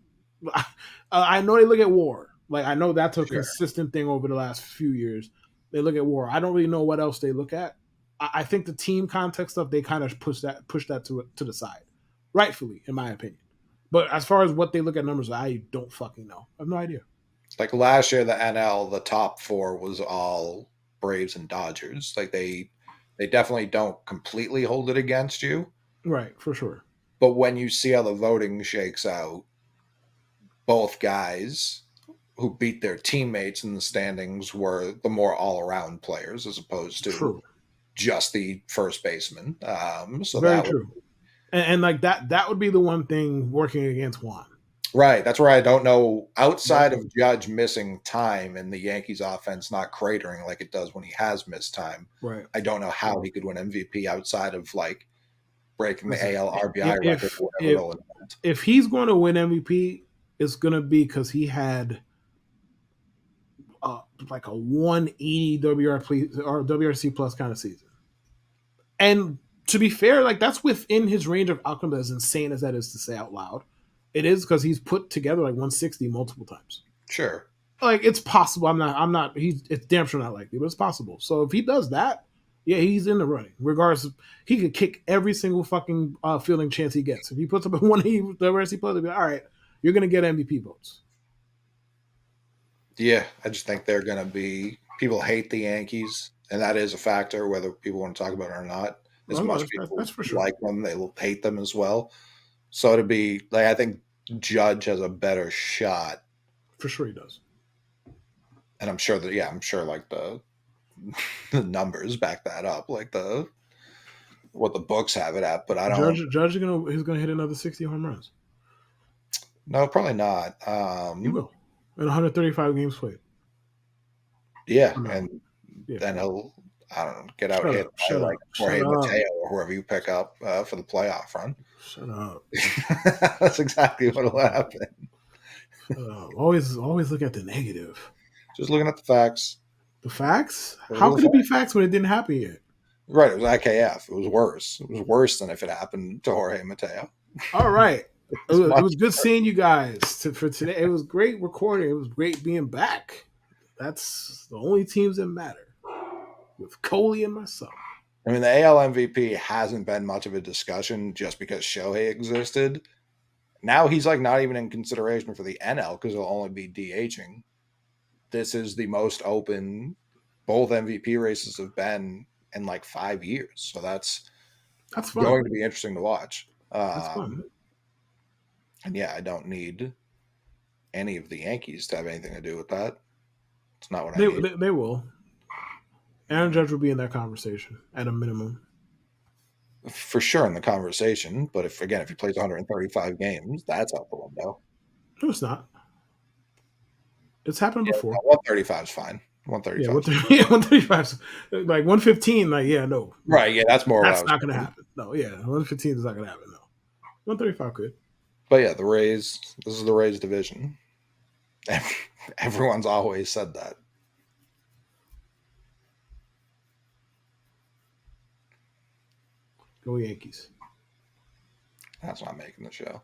Speaker 2: I know they look at WAR. Like I know that's a consistent thing over the last few years. They look at WAR. I don't really know what else they look at. I think the team context stuff they kind of push that to the side, rightfully, in my opinion. But as far as what they look at numbers, I don't fucking know. I have no idea.
Speaker 1: Like last year, the NL, the top four was all Braves and Dodgers. Like they definitely don't completely hold it against you.
Speaker 2: Right, for sure.
Speaker 1: But when you see how the voting shakes out, both guys who beat their teammates in the standings were the more all-around players as opposed to just the first baseman. So
Speaker 2: very true. And like that would be the one thing working against Juan.
Speaker 1: Right. That's where I don't know, outside of Judge missing time and the Yankees offense not cratering like it does when he has missed time.
Speaker 2: Right.
Speaker 1: I don't know how he could win MVP outside of like breaking the AL RBI record.
Speaker 2: If he's going to win MVP, it's going to be because he had like a 180 WRC plus kind of season. And to be fair, like that's within his range of outcome, as insane as that is to say out loud. It is because he's put together like 160 multiple times.
Speaker 1: Sure.
Speaker 2: Like it's possible. It's damn sure not likely, but it's possible. So if he does that, yeah, he's in the running. Regardless, he could kick every single fucking fielding chance he gets. If he puts up a 180 WRC plus, they'll be like, all right, you're going to get MVP votes.
Speaker 1: Yeah, I just think they're going to be. People hate the Yankees, and that is a factor, whether people want to talk about it or not. As much people that's for sure. Like them, they will hate them as well. So to be like, I think Judge has a better shot.
Speaker 2: For sure, he does.
Speaker 1: And I'm sure like the numbers back that up, like what the books have it at. But I don't.
Speaker 2: Judge is gonna hit another 60 home runs.
Speaker 1: No, probably not.
Speaker 2: He will. In 135 games played.
Speaker 1: Yeah, and then he'll get out hit by like Jorge Mateo or whoever you pick up for the playoff run.
Speaker 2: Shut up.
Speaker 1: That's exactly what will happen.
Speaker 2: Always look at the negative.
Speaker 1: Just looking at the facts.
Speaker 2: The facts?
Speaker 1: Those
Speaker 2: How
Speaker 1: are the
Speaker 2: could it be
Speaker 1: facts.
Speaker 2: facts when it didn't happen yet?
Speaker 1: Right, it was IKF. It was worse. It was worse than if it happened to Jorge Mateo.
Speaker 2: All right.
Speaker 1: It
Speaker 2: It
Speaker 1: was
Speaker 2: was, it
Speaker 1: much
Speaker 2: was good
Speaker 1: worse.
Speaker 2: seeing you guys for today. It was great recording. It was great being back. That's the only teams that matter with Coley and myself.
Speaker 1: I mean, the AL MVP hasn't been much of a discussion just because Shohei existed. Now he's like not even in consideration for the NL because he'll only be DHing. This is the most open both MVP races have been in like 5 years. So that's
Speaker 2: That's
Speaker 1: going
Speaker 2: fun.
Speaker 1: to be interesting to watch.
Speaker 2: That's fun.
Speaker 1: And yeah, I don't need any of the Yankees to have anything to do with that. It's not what I
Speaker 2: They,
Speaker 1: need.
Speaker 2: they, they will. Aaron Judge will be in that conversation at a minimum.
Speaker 1: For sure in the conversation, but if he plays 135 games, that's out the window.
Speaker 2: No, it's not. It's happened
Speaker 1: Yeah,
Speaker 2: before.
Speaker 1: 135 is fine.
Speaker 2: Yeah,
Speaker 1: 135.
Speaker 2: 135, like 115. Like, yeah, no,
Speaker 1: Right, yeah, that's more what I
Speaker 2: that's
Speaker 1: was
Speaker 2: not going to
Speaker 1: thinking.
Speaker 2: happen. No, yeah, 115 is not going to happen. No, 135 could.
Speaker 1: But yeah, the Rays, this is the Rays division. Everyone's always said that.
Speaker 2: Go Yankees.
Speaker 1: That's not making the show.